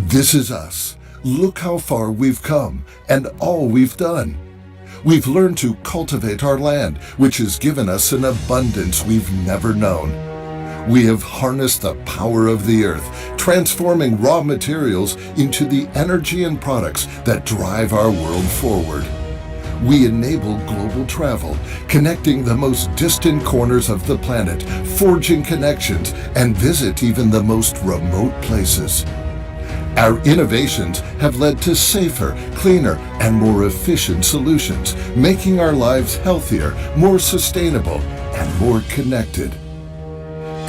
This is us. Look how far we've come and all we've done. We've learned to cultivate our land, which has given us an abundance we've never known. We have harnessed the power of the earth, transforming raw materials into the energy and products that drive our world forward. We enable global travel, connecting the most distant corners of the planet, forging connections, and visit even the most remote places. Our innovations have led to safer, cleaner, and more efficient solutions, making our lives healthier, more sustainable, and more connected.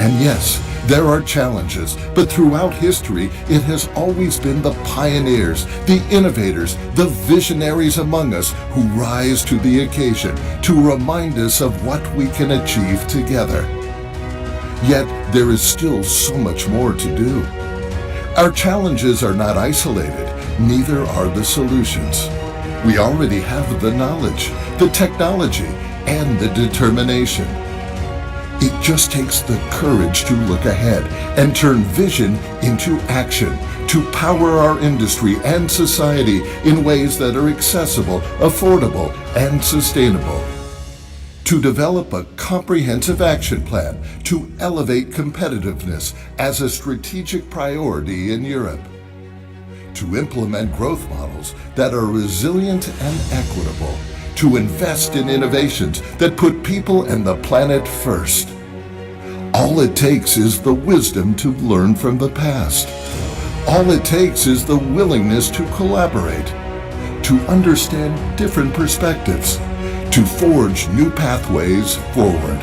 And yes, there are challenges, but throughout history, it has always been the pioneers, the innovators, the visionaries among us who rise to the occasion to remind us of what we can achieve together. Yet, there is still so much more to do. Our challenges are not isolated, neither are the solutions. We already have the knowledge, the technology, and the determination. It just takes the courage to look ahead and turn vision into action, to power our industry and society in ways that are accessible, affordable, and sustainable. To develop a comprehensive action plan to elevate competitiveness as a strategic priority in Europe. To implement growth models that are resilient and equitable. To invest in innovations that put people and the planet first. All it takes is the wisdom to learn from the past. All it takes is the willingness to collaborate, to understand different perspectives, to forge new pathways forward.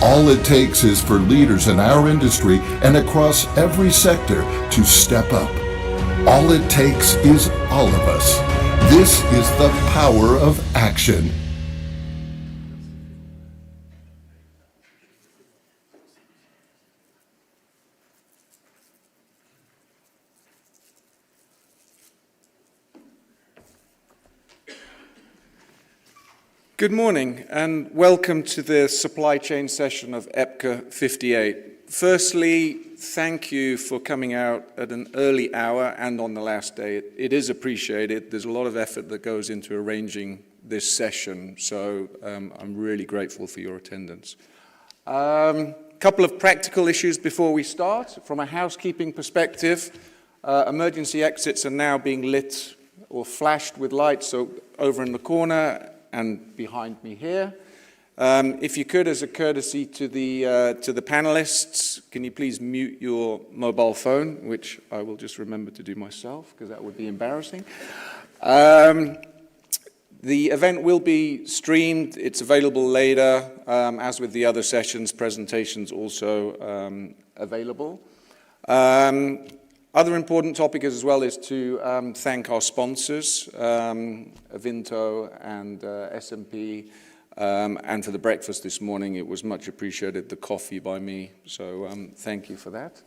All it takes is for leaders in our industry and across every sector to step up. All it takes is all of us. This is the power of action. Good morning and welcome to the supply chain session of EPCA 58. Firstly, thank you for coming out at an early hour and on the last day. It is appreciated. There's a lot of effort that goes into arranging this session, so I'm really grateful for your attendance. Couple of practical issues before we start. From a housekeeping perspective, emergency exits are now being lit or flashed with lights, so over in the corner and behind me here. If you could, as a courtesy to the panelists, can you please mute your mobile phone, which I will just remember to do myself, because that would be embarrassing. The event will be streamed. It's available later, as with the other sessions, presentations also available. Other important topic as well is to thank our sponsors, Avinto and S&P, and for the breakfast this morning. It was much appreciated, the coffee by me, so thank you for that.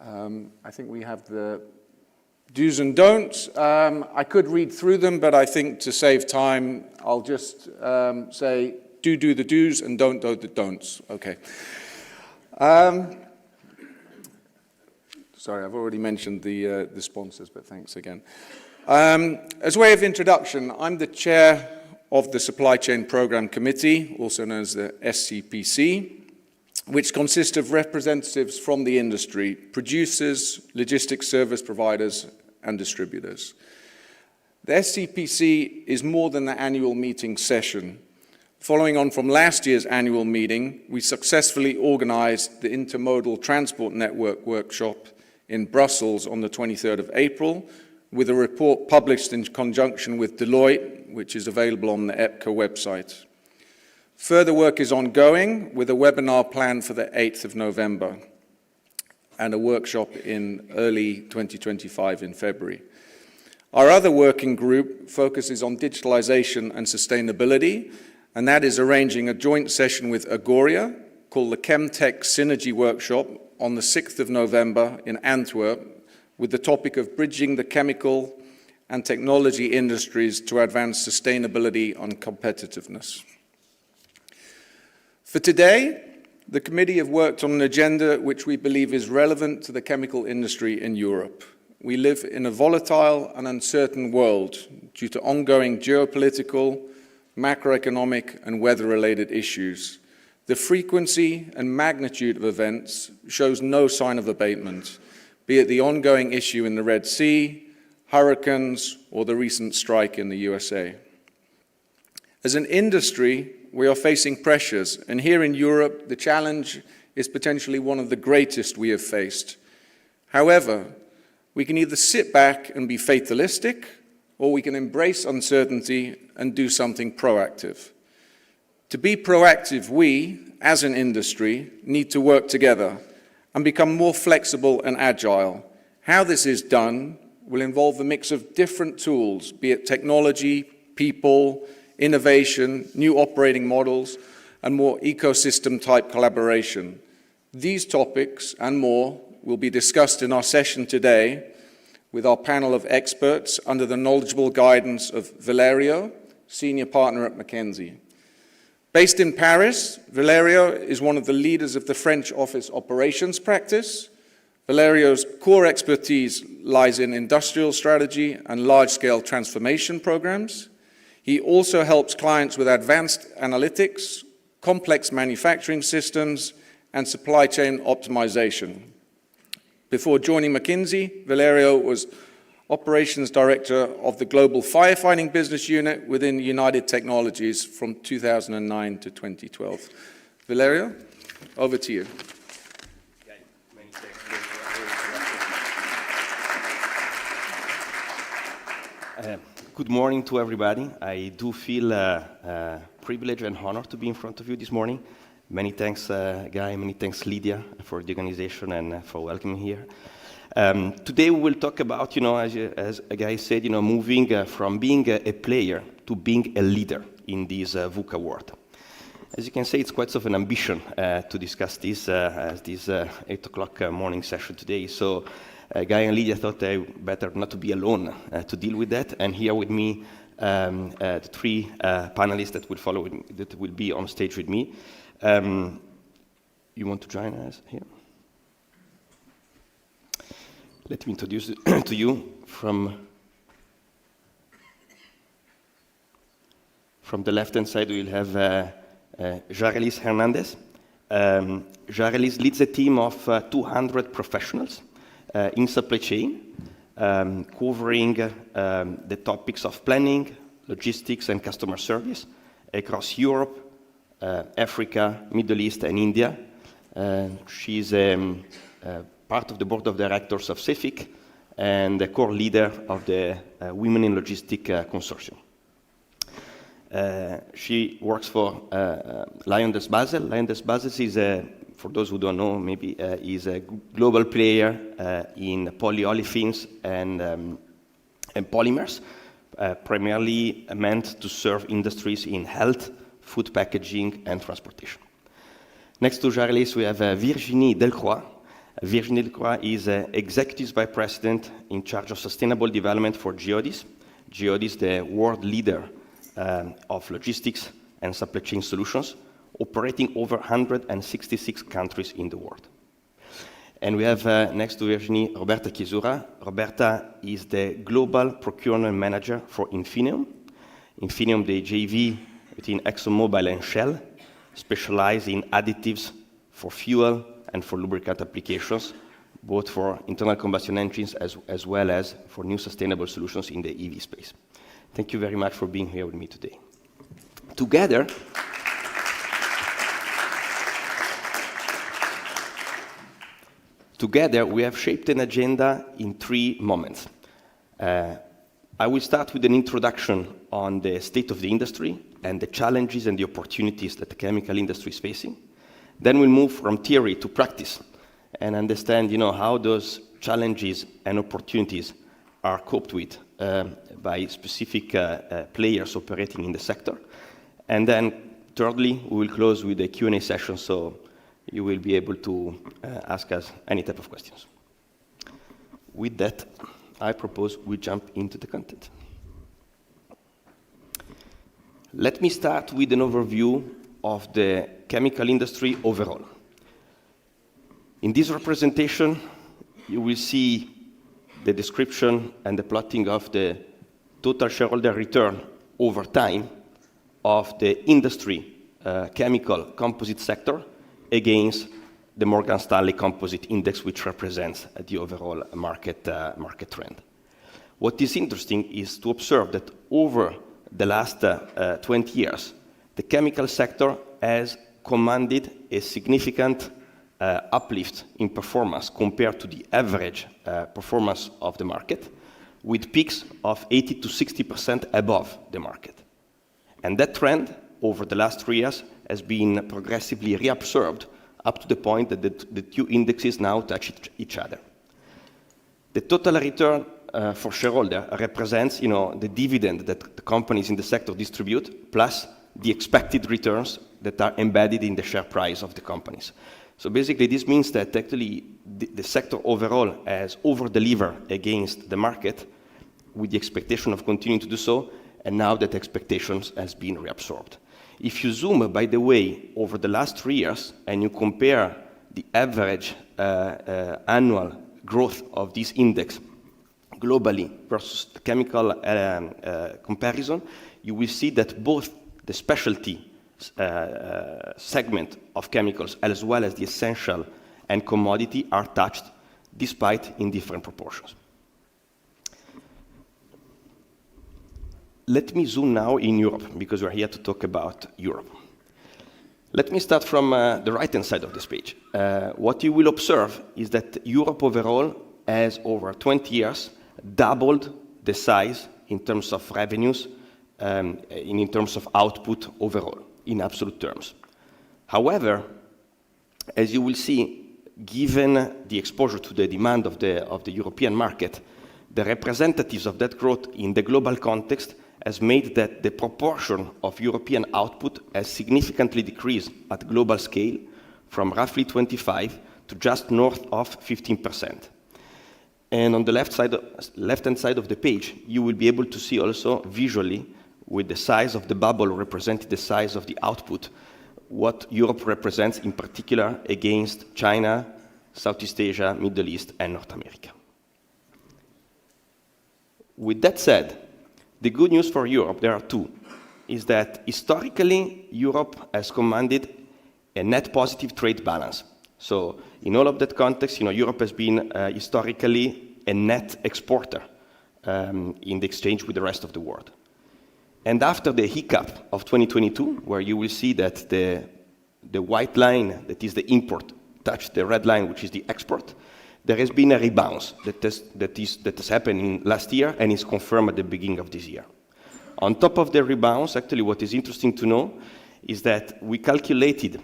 I think we have the do's and don'ts. I could read through them, but I think to save time, I'll just say do the do's and don't do the don'ts. Okay. Sorry, I've already mentioned the sponsors, but thanks again. As a way of introduction, I'm the chair of the Supply Chain Program Committee, also known as the SCPC, which consists of representatives from the industry, producers, logistics service providers, and distributors. The SCPC is more than the annual meeting session. Following on from last year's annual meeting, we successfully organized the Intermodal Transport Network workshop in Brussels on the 23rd of April, with a report published in conjunction with Deloitte, which is available on the EPCA website. Further work is ongoing, with a webinar planned for the 8th of November, and a workshop in early 2025 in February. Our other working group focuses on digitalisation and sustainability, and that is arranging a joint session with Agoria, called the Chemtech Synergy Workshop, on the 6th of November in Antwerp, with the topic of bridging the chemical and technology industries to advance sustainability and competitiveness. For today, the committee have worked on an agenda which we believe is relevant to the chemical industry in Europe. we live in a volatile and uncertain world due to ongoing geopolitical, macroeconomic, and weather-related issues. The frequency and magnitude of events shows no sign of abatement, be it the ongoing issue in the Red Sea, hurricanes, or the recent strike in the USA. As an industry, we are facing pressures, and here in Europe, the challenge is potentially one of the greatest we have faced. However, we can either sit back and be fatalistic, or we can embrace uncertainty and do something proactive. To be proactive, we, as an industry, need to work together and become more flexible and agile. How this is done will involve a mix of different tools, be it technology, people, innovation, new operating models, and more ecosystem-type collaboration. These topics and more will be discussed in our session today with our panel of experts under the knowledgeable guidance of Valerio, Senior Partner at McKinsey. Based in Paris, Valerio is one of the leaders of the French office operations practice. Valerio's core expertise lies in industrial strategy and large-scale transformation programs. He also helps clients with advanced analytics, complex manufacturing systems, and supply chain optimization. Before joining McKinsey, Valerio was Operations Director of the Global Firefighting Business Unit within United Technologies from 2009 to 2012. Valerio, over to you. Good morning to everybody. I do feel privileged and honored to be in front of you this morning. Many thanks, Guy, many thanks, Lydia, for the organization and for welcoming here. Today we will talk about, as Guy said, moving from being a player to being a leader in this VUCA world. As you can see, it's quite of an ambition to discuss this as this 8 o'clock morning session today. So Guy and Lydia thought they better not to be alone to deal with that. And here with me, the three panelists that will follow, that will be on stage with me. You want to join us here? Let me introduce to you from the left-hand side, we'll have Yarellis Hernandez. Yarellis leads a team of 200 professionals in supply chain, covering the topics of planning, logistics, and customer service across Europe, Africa, Middle East, and India. She's part of the board of directors of CEFIC and the core leader of the Women in Logistics Consortium. She works for LyondellBasell. LyondellBasell is, for those who don't know, maybe is a global player in polyolefins and polymers, primarily meant to serve industries in health, food packaging, and transportation. Next to Yarellis, we have Virginie Delcroix. Virginie Delcroix is Executive Vice President in charge of Sustainable Development for Geodis. Geodis, the world leader of logistics and supply chain solutions, operating over 166 countries in the world. And we have next to Virginie, Roberta Chiesura. Roberta is the Global Procurement Manager for Infineum. Infineum, the JV between ExxonMobil and Shell, specialize in additives for fuel and for lubricant applications, both for internal combustion engines as well as for new sustainable solutions in the EV space. Thank you very much for being here with me today. Together, we have shaped an agenda in 3 moments. I will start with an introduction on the state of the industry and the challenges and the opportunities that the chemical industry is facing. Then we'll move from theory to practice and understand, how those challenges and opportunities are coped with by specific players operating in the sector. And then thirdly, we will close with a Q&A session, so you will be able to ask us any type of questions. With that, I propose we jump into the content. Let me start with an overview of the chemical industry overall. In this representation, you will see the description and the plotting of the total shareholder return over time of the industry chemical composite sector against the Morgan Stanley Composite Index, which represents the overall market trend. What is interesting is to observe that over the last 20 years, the chemical sector has commanded a significant uplift in performance compared to the average performance of the market, with peaks of 80 to 60% above the market. And that trend over the last 3 years has been progressively reabsorbed up to the point that the two indexes now touch each other. The total return for shareholder represents, the dividend that the companies in the sector distribute, plus the expected returns that are embedded in the share price of the companies. So basically, this means that actually the sector overall has over-delivered against the market with the expectation of continuing to do so, and now that expectations has been reabsorbed. If you zoom, by the way, over the last 3 years, and you compare the average annual growth of this index globally versus the chemical comparison, you will see that both the specialty segment of chemicals as well as the essential and commodity are touched, despite in different proportions. Let me zoom now in Europe, because we're here to talk about Europe. Let me start from the right-hand side of this page. What you will observe is that Europe overall has, over 20 years, doubled the size in terms of revenues, in terms of output overall, in absolute terms. However, as you will see, given the exposure to the demand of the European market, the representatives of that growth in the global context has made that the proportion of European output has significantly decreased at global scale from roughly 25 to just north of 15%. And on the left-hand side of the page, you will be able to see also visually, with the size of the bubble representing the size of the output, what Europe represents in particular against China, Southeast Asia, Middle East, and North America. With that said, the good news for Europe, there are two, is that historically, Europe has commanded a net positive trade balance. So in all of that context, Europe has been historically a net exporter in the exchange with the rest of the world. And after the hiccup of 2022, where you will see that the white line, that is the import, touched the red line, which is the export, there has been a rebound that has happened in last year and is confirmed at the beginning of this year. On top of the rebounds, actually what is interesting to know is that we calculated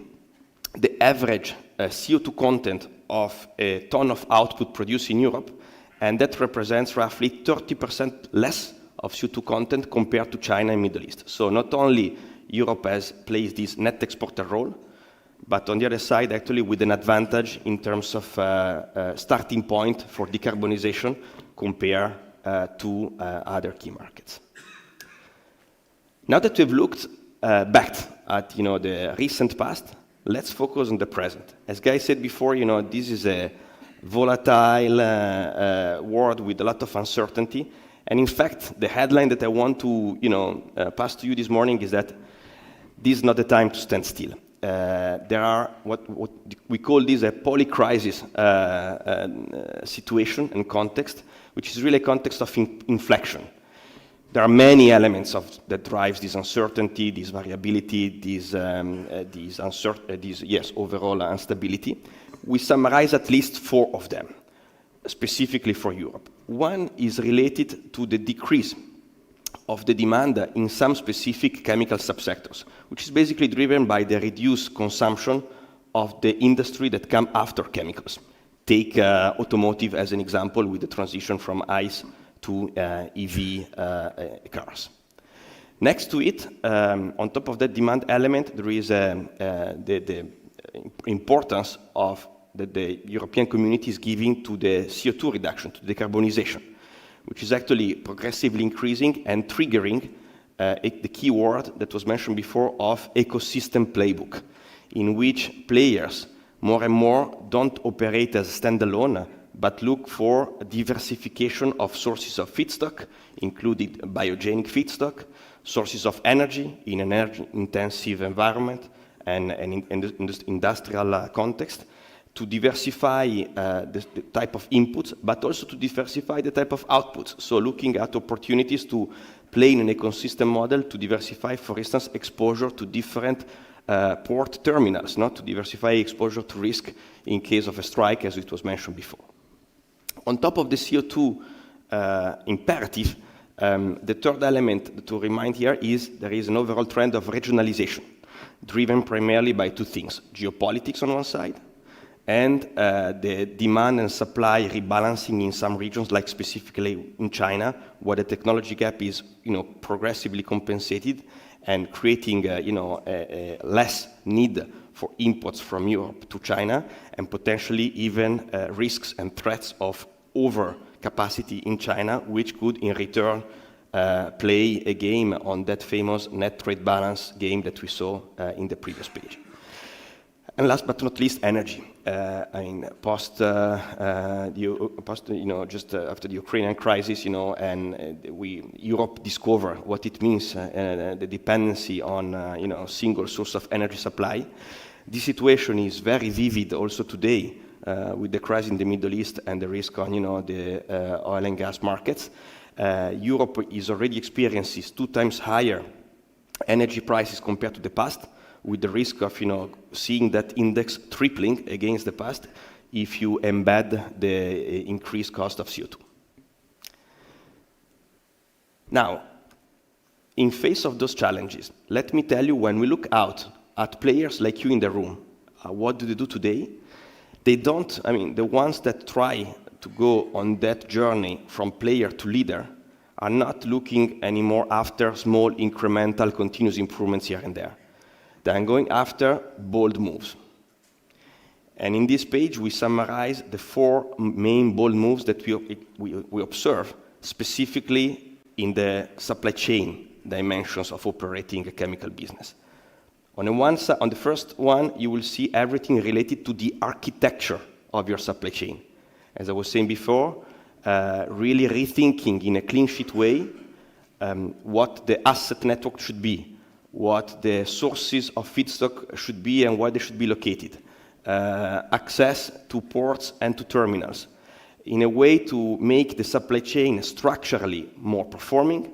the average CO2 content of a ton of output produced in Europe, and that represents roughly 30% less of CO2 content compared to China and Middle East. So not only Europe has played this net exporter role, but on the other side, actually with an advantage in terms of starting point for decarbonization compared to other key markets. Now that we've looked back at the recent past, let's focus on the present. As Guy said before, this is a volatile world with a lot of uncertainty. And in fact, the headline that I want to pass to you this morning is that this is not the time to stand still. There are what we call this a polycrisis situation and context, which is really a context of inflection. There are many elements that drives this uncertainty, this variability, this overall instability. We summarize at least 4 of them, specifically for Europe. One is related to the decrease of the demand in some specific chemical subsectors, which is basically driven by the reduced consumption of the industry that come after chemicals. Take automotive as an example, with the transition from ICE to EV cars. Next to it, on top of that demand element, there is the importance of that the European community is giving to the CO2 reduction, to decarbonization, which is actually progressively increasing and triggering the key word that was mentioned before of ecosystem playbook, in which players more and more don't operate as standalone, but look for a diversification of sources of feedstock, including biogenic feedstock, sources of energy in an energy-intensive environment and in industrial context, to diversify the type of inputs, but also to diversify the type of outputs. So looking at opportunities to play in an ecosystem model to diversify, for instance, exposure to different port terminals, not to diversify exposure to risk in case of a strike, as it was mentioned before. On top of the CO2 imperative, the third element to remind here is there is an overall trend of regionalization, driven primarily by two things: geopolitics on one side, and the demand and supply rebalancing in some regions, like specifically in China, where the technology gap is, progressively compensated and creating, a less need for imports from Europe to China, and potentially even risks and threats of overcapacity in China, which could in return play a game on that famous net trade balance game that we saw in the previous page. And last but not least, energy. Just after the Ukrainian crisis, Europe discovered what it means, the dependency on, single source of energy supply. This situation is very vivid also today with the crisis in the Middle East and the risk on, the oil and gas markets. Europe is already experiencing 2 times higher energy prices compared to the past, with the risk of, seeing that index tripling against the past if you embed the increased cost of CO2. Now, in face of those challenges, let me tell you, when we look out at players like you in the room, what do they do today? They don't, the ones that try to go on that journey from player to leader are not looking anymore after small incremental continuous improvements here and there. They're going after bold moves. And in this page, we summarize the 4 main bold moves that we observe, specifically in the supply chain dimensions of operating a chemical business. On the first one, you will see everything related to the architecture of your supply chain. As I was saying before, really rethinking in a clean sheet way what the asset network should be, what the sources of feedstock should be and where they should be located, access to ports and to terminals, in a way to make the supply chain structurally more performing,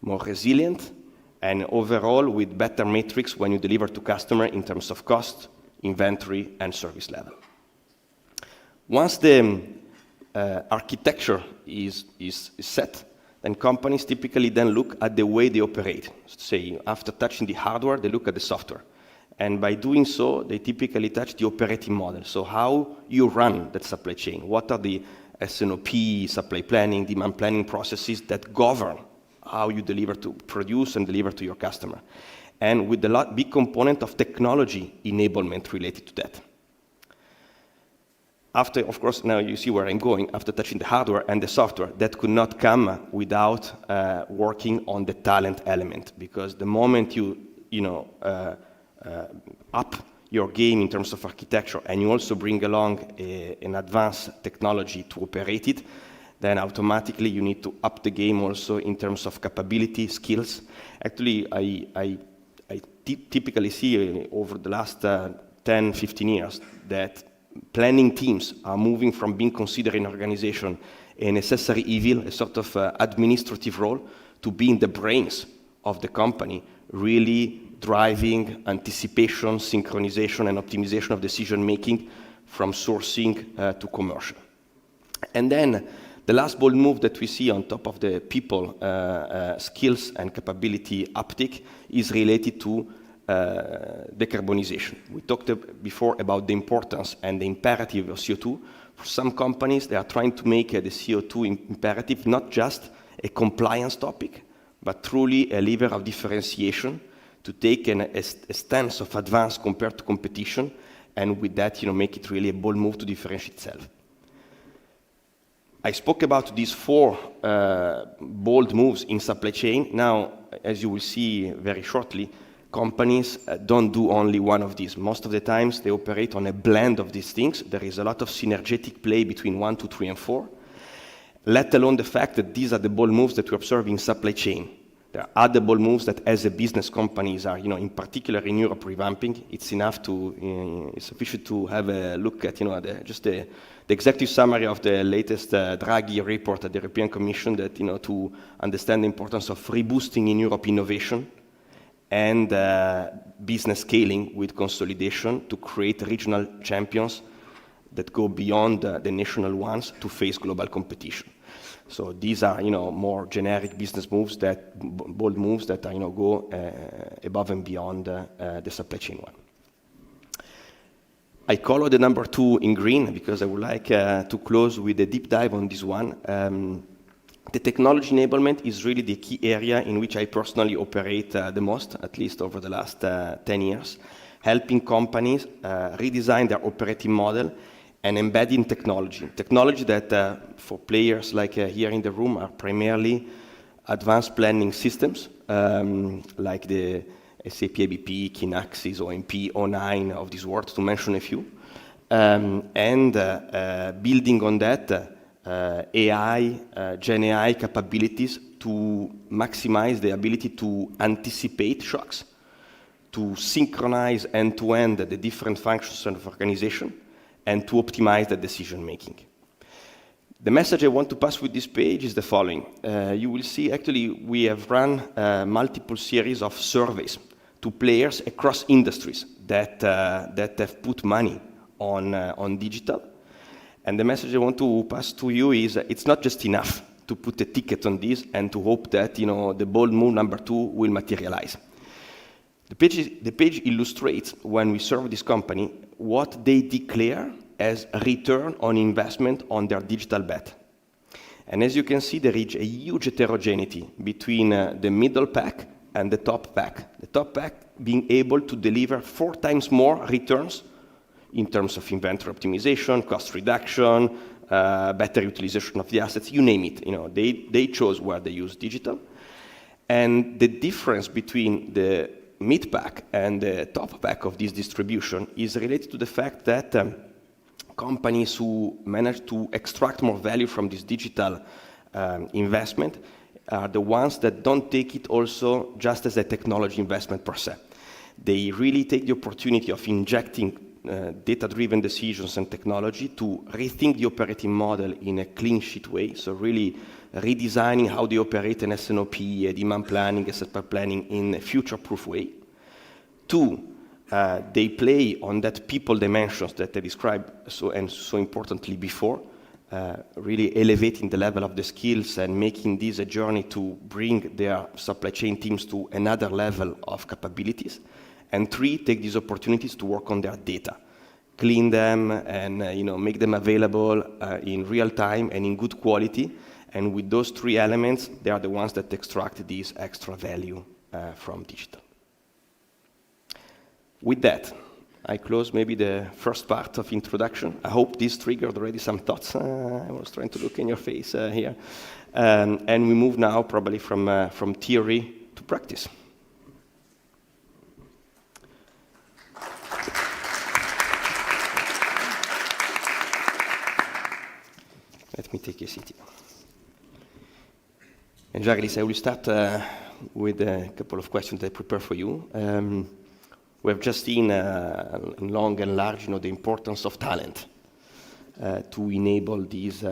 more resilient, and overall with better metrics when you deliver to customer in terms of cost, inventory, and service level. Once the architecture is set, and companies typically then look at the way they operate. Say, after touching the hardware, they look at the software. And by doing so, they typically touch the operating model. So how you run that supply chain? What are the S&OP, supply planning, demand planning processes that govern how you produce and deliver to your customer? And with the big component of technology enablement related to that. After, of course, now you see where I'm going, after touching the hardware and the software, that could not come without working on the talent element, because the moment you up your game in terms of architecture and you also bring along an advanced technology to operate it, then automatically you need to up the game also in terms of capability, skills. Actually, I typically see over the last 10, 15 years that planning teams are moving from being considered in an organization a necessary evil, a sort of administrative role, to being the brains of the company, really driving anticipation, synchronization, and optimization of decision-making from sourcing to commercial. And then the last bold move that we see on top of the people, skills and capability uptick is related to decarbonization. We talked before about the importance and the imperative of CO2. For some companies, they are trying to make the CO2 imperative not just a compliance topic, but truly a lever of differentiation to take a stance of advance compared to competition, and with that, make it really a bold move to differentiate itself. I spoke about these 4 bold moves in supply chain. Now, as you will see very shortly, companies don't do only one of these. Most of the times they operate on a blend of these things. There is a lot of synergetic play between 1, 2, 3, and 4, let alone the fact that these are the bold moves that we observe in supply chain. There are other bold moves that as a business companies are, in particular in Europe, revamping. It's sufficient to have a look at, the executive summary of the latest Draghi report at the European Commission that, to understand the importance of reboosting in Europe innovation and business scaling with consolidation to create regional champions that go beyond the national ones to face global competition. So these are, more generic business moves bold moves that, go above and beyond the supply chain one. I color the number 2 in green because I would like to close with a deep dive on this one. The technology enablement is really the key area in which I personally operate the most, at least over the last 10 years, helping companies redesign their operating model and embedding technology. Technology that for players like here in the room are primarily advanced planning systems, like the SAP ABP, Kinaxis, OMP, O9 of this world, to mention a few. And building on that, AI, Gen AI capabilities to maximize the ability to anticipate shocks, to synchronize end-to-end the different functions of organization, and to optimize the decision-making. The message I want to pass with this page is the following. You will see, actually, we have run multiple series of surveys to players across industries that have put money on digital. And the message I want to pass to you is it's not just enough to put a ticket on this and to hope that, the bold move number 2 will materialize. The page illustrates, when we serve this company, what they declare as a return on investment on their digital bet. And as you can see, there is a huge heterogeneity between the middle pack and the top pack. The top pack being able to deliver 4 times more returns in terms of inventory optimization, cost reduction, better utilization of the assets, you name it. They chose where they use digital. And the difference between the mid pack and the top pack of this distribution is related to the fact that companies who manage to extract more value from this digital investment are the ones that don't take it also just as a technology investment per se. They really take the opportunity of injecting data-driven decisions and technology to rethink the operating model in a clean sheet way, so really redesigning how they operate an S&OP, a demand planning, a supply planning in a future-proof way. 2, they play on that people dimensions that I described so importantly before, really elevating the level of the skills and making this a journey to bring their supply chain teams to another level of capabilities. And 3, take these opportunities to work on their data, clean them and make them available in real time and in good quality. And with those 3 elements, they are the ones that extract this extra value from digital. With that, I close maybe the first part of introduction. I hope this triggered already some thoughts. I was trying to look in your face here. And we move now probably from theory to practice. Let me take a seat. And Yarellis, I will start with a couple of questions I prepared for you. We have just seen in long and large, the importance of talent to enable these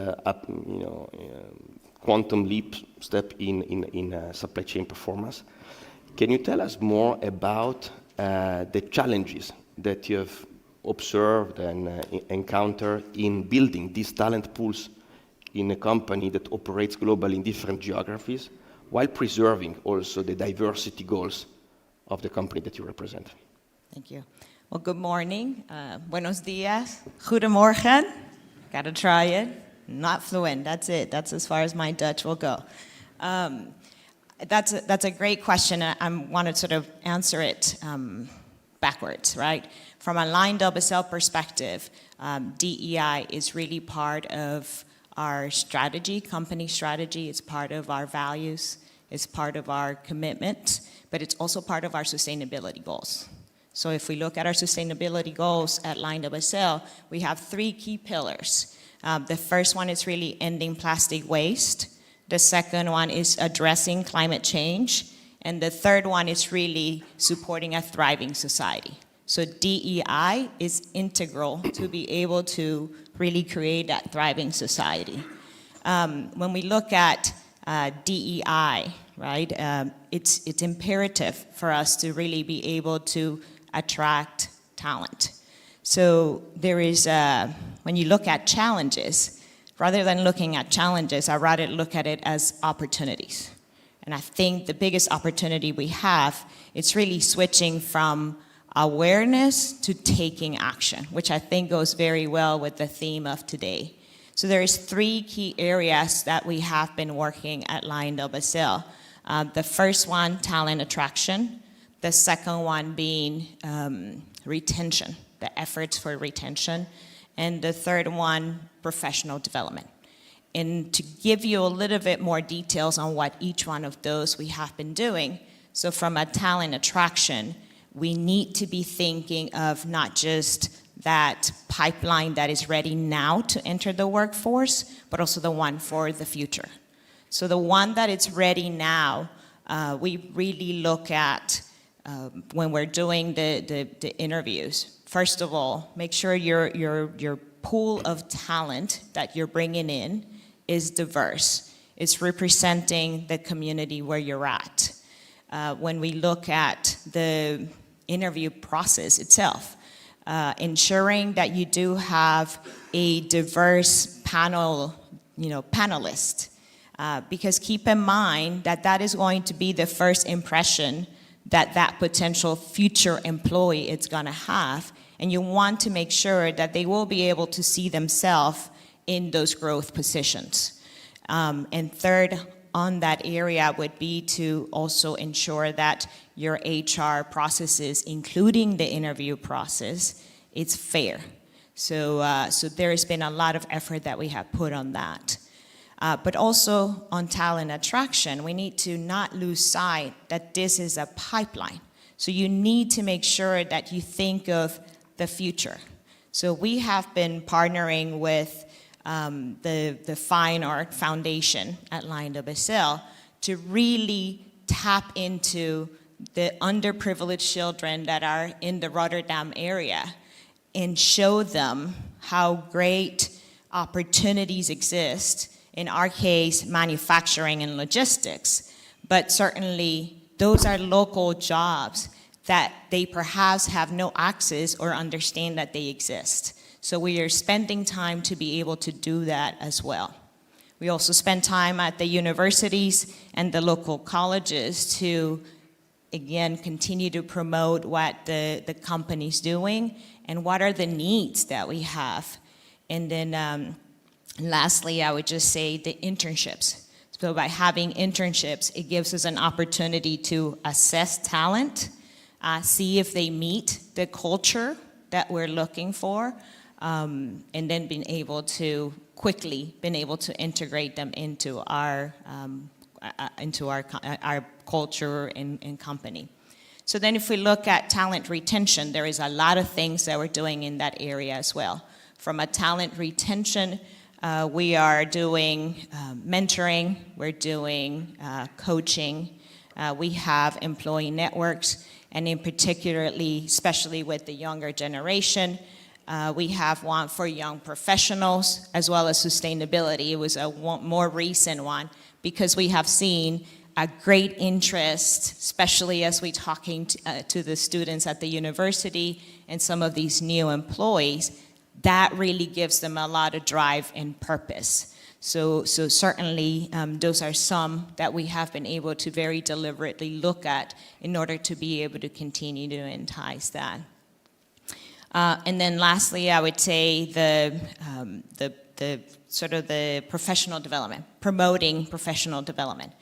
quantum leap step in supply chain performance. Can you tell us more about the challenges that you have observed and encountered in building these talent pools in a company that operates globally in different geographies, while preserving also the diversity goals of the company that you represent? Thank you. Well, good morning. Buenos dias. Goedemorgen. Gotta try it. Not fluent. That's it. That's as far as my Dutch will go. That's a great question. I want to sort of answer it backwards, right? From a LyondellBasell perspective, DEI is really part of our strategy, company strategy. It's part of our values. It's part of our commitment, but it's also part of our sustainability goals. So if we look at our sustainability goals at LyondellBasell, we have 3 key pillars. The first one is really ending plastic waste. The second one is addressing climate change. And the third one is really supporting a thriving society. So DEI is integral to be able to really create that thriving society. When we look at DEI, right, it's imperative for us to really be able to attract talent. So there is, when you look at challenges, rather than looking at challenges, I'd rather look at it as opportunities. And I think the biggest opportunity we have is really switching from awareness to taking action, which I think goes very well with the theme of today. So there is 3 key areas that we have been working at LyondellBasell. The first one, talent attraction. The second one being retention, the efforts for retention. And the third one, professional development. And to give you a little bit more details on what each one of those we have been doing, so from a talent attraction, we need to be thinking of not just that pipeline that is ready now to enter the workforce, but also the one for the future. So the one that is ready now, we really look at when we're doing the interviews. First of all, make sure your pool of talent that you're bringing in is diverse. It's representing the community where you're at. When we look at the interview process itself, ensuring that you do have a diverse panel, panelist, because keep in mind that that is going to be the first impression that potential future employee is going to have, and you want to make sure that they will be able to see themselves in those growth positions. And third, on that area would be to also ensure that your HR processes, including the interview process, it's fair. So there has been a lot of effort that we have put on that. But also on talent attraction, we need to not lose sight that this is a pipeline. So you need to make sure that you think of the future. So we have been partnering with the Fine Art Foundation at LyondellBasell to really tap into the underprivileged children that are in the Rotterdam area and show them how great opportunities exist, in our case, manufacturing and logistics, but certainly those are local jobs that they perhaps have no access or understand that they exist. So we are spending time to be able to do that as well. We also spend time at the universities and the local colleges to, again, continue to promote what the company's doing and what are the needs that we have. And then lastly, I would just say the internships. So by having internships, it gives us an opportunity to assess talent, see if they meet the culture that we're looking for, and then being able to quickly integrate them into our culture and company. So then if we look at talent retention, there is a lot of things that we're doing in that area as well. From a talent retention, we are doing mentoring, we're doing coaching, we have employee networks, and in particularly, especially with the younger generation, we have one for young professionals as well as sustainability. It was a more recent one because we have seen a great interest, especially as we're talking to the students at the university and some of these new employees, that really gives them a lot of drive and purpose. So certainly those are some that we have been able to very deliberately look at in order to be able to continue to entice that. And then lastly, I would say the sort of the professional development, promoting professional development.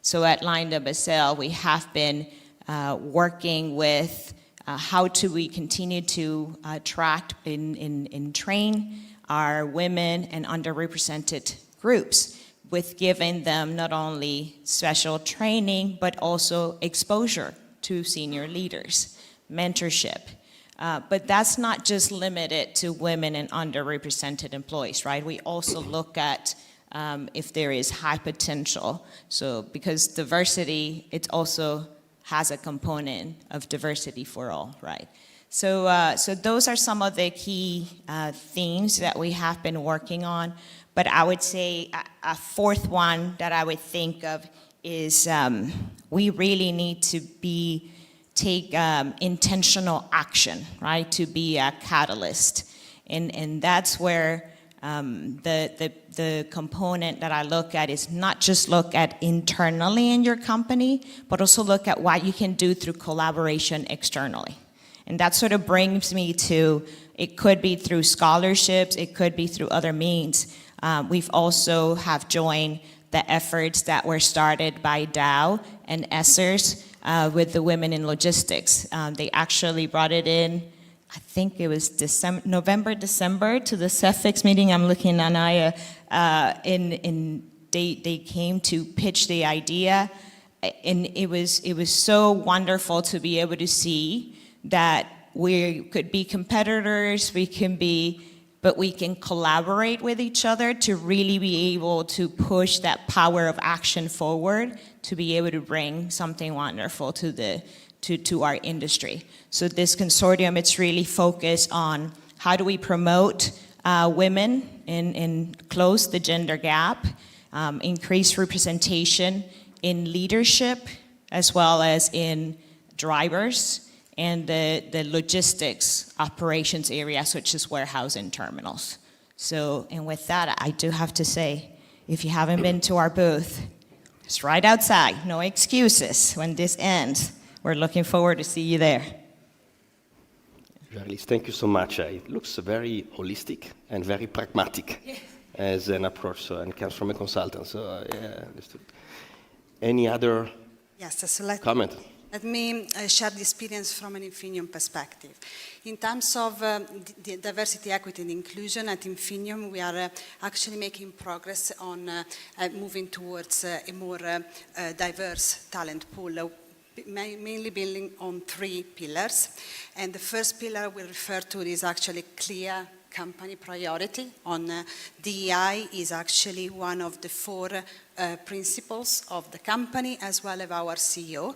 So at LyondellBasell, we have been working with how do we continue to attract and train our women and underrepresented groups. with giving them not only special training, but also exposure to senior leaders, mentorship. But that's not just limited to women and underrepresented employees, right? We also look at if there is high potential. So because diversity, it also has a component of diversity for all, right? So those are some of the key themes that we have been working on. But I would say a fourth one that I would think of is we really need to take intentional action, right, to be a catalyst. And that's where the component that I look at is not just look at internally in your company, but also look at what you can do through collaboration externally. And that sort of brings me to, it could be through scholarships, it could be through other means. We've also have joined the efforts that were started by Dow and Essers with the women in logistics. They actually brought it in, I think it was November, December, to the CEFIX meeting. I'm looking at Anaya. They came to pitch the idea, and it was so wonderful to be able to see that we could be competitors, but we can collaborate with each other to really be able to push that power of action forward, to be able to bring something wonderful to our industry. So this consortium, it's really focused on how do we promote women and close the gender gap, increase representation in leadership, as well as in drivers, and the logistics operations area, such as warehouse and terminals. So, and with that, I do have to say, if you haven't been to our booth, it's right outside, no excuses when this ends. We're looking forward to see you there. Yarellis, thank you so much. It looks very holistic and very pragmatic as an approach, so, and comes from a consultant. So, yeah, understood. Any other comment? Let me share the experience from an Infineum perspective. In terms of the diversity, equity, and inclusion at Infineum, we are actually making progress on moving towards a more diverse talent pool, mainly building on 3 pillars. And the first pillar we refer to is actually clear company priority on DEI is actually one of the 4 principles of the company, as well as our CEO.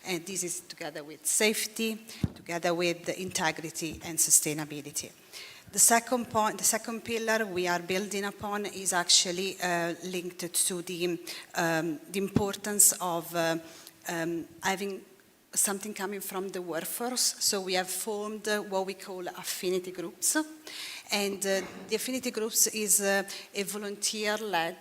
And this is together with safety, together with integrity and sustainability. The second point, the second pillar we are building upon is actually linked to the importance of having something coming from the workforce. So we have formed what we call affinity groups. And the affinity groups is a volunteer-led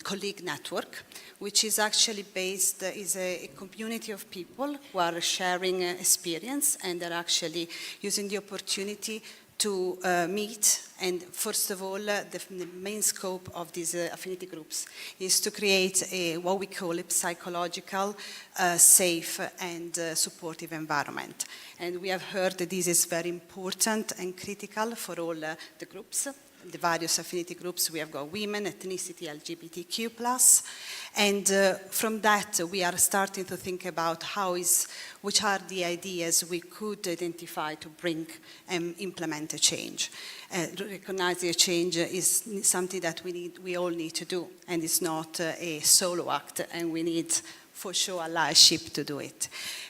colleague network, which is actually based, is a community of people who are sharing experience and are actually using the opportunity to meet. And first of all, the main scope of these affinity groups is to create what we call a psychological, safe and supportive environment. And we have heard that this is very important and critical for all the groups. The various affinity groups, we have got women, ethnicity, LGBTQ+. And from that, we are starting to think about which are the ideas we could identify to bring and implement a change. Recognizing a change is something that we all need to do, and it's not a solo act, and we need for sure allyship to do it.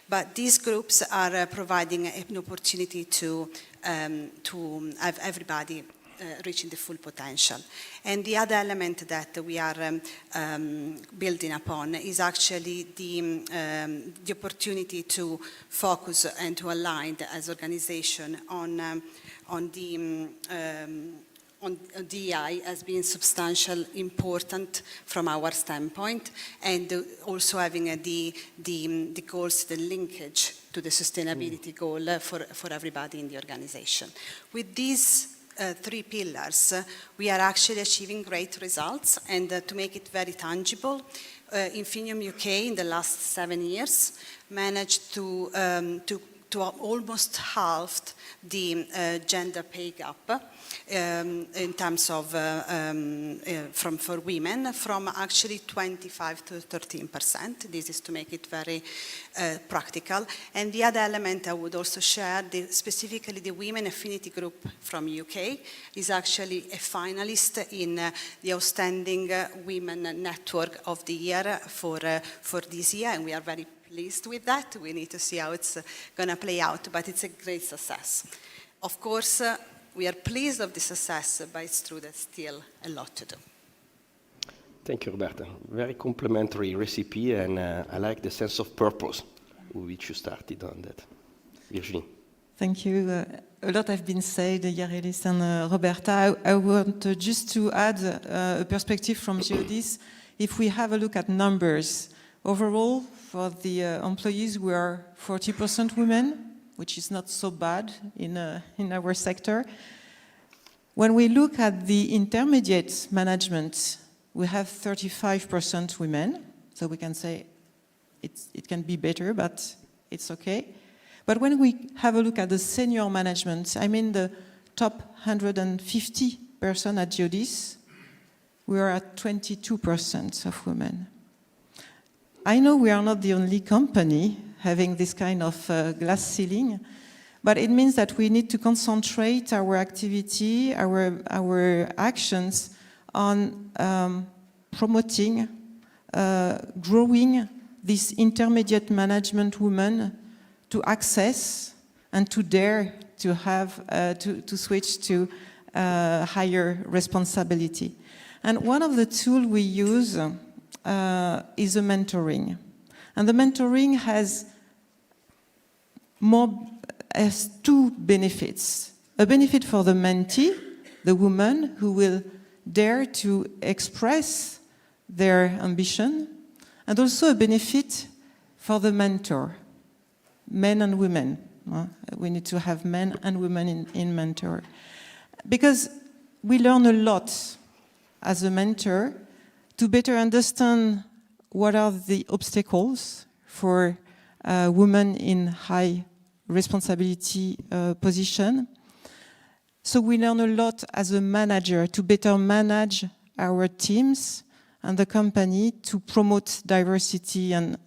But these groups are providing an opportunity to have everybody reaching the full potential. And the other element that we are building upon is actually the opportunity to focus and to align as organization on DEI as being substantial, important from our standpoint, and also having the goals, the linkage to the sustainability goal for everybody in the organization. With these 3 pillars, we are actually achieving great results, and to make it very tangible, Infineum UK in the last 7 years managed to to almost halved the gender pay gap in terms of for women, from actually 25 to 13%. This is to make it very practical. And the other element I would also share, specifically the Women Affinity Group from UK is actually a finalist in the Outstanding Women Network of the Year for this year, and we are very pleased with that. We need to see how it's going to play out, but it's a great success. Of course, we are pleased of the success, but it's true there's still a lot to do. Thank you, Roberta. Very complimentary recipe, and I like the sense of purpose with which you started on that. Virginie. Thank you. A lot has been said, Yarellis and Roberta. I want just to add a perspective from Geodis. If we have a look at numbers, overall, for the employees, we are 40% women, which is not so bad in our sector. When we look at the intermediate management, we have 35% women, so we can say it can be better, but it's okay. But when we have a look at the senior management, I mean the top 150 person at Geodis, we are at 22% of women. I know we are not the only company having this kind of glass ceiling, but it means that we need to concentrate our activity, our actions on promoting, growing this intermediate management women to access and to dare to have to switch to higher responsibility. And one of the tools we use is a mentoring. And the mentoring has two benefits. A benefit for the mentee, the woman who will dare to express their ambition, and also a benefit for the mentor, men and women. We need to have men and women in mentor. Because we learn a lot as a mentor to better understand what are the obstacles for women in high responsibility position. So we learn a lot as a manager to better manage our teams and the company to promote diversity and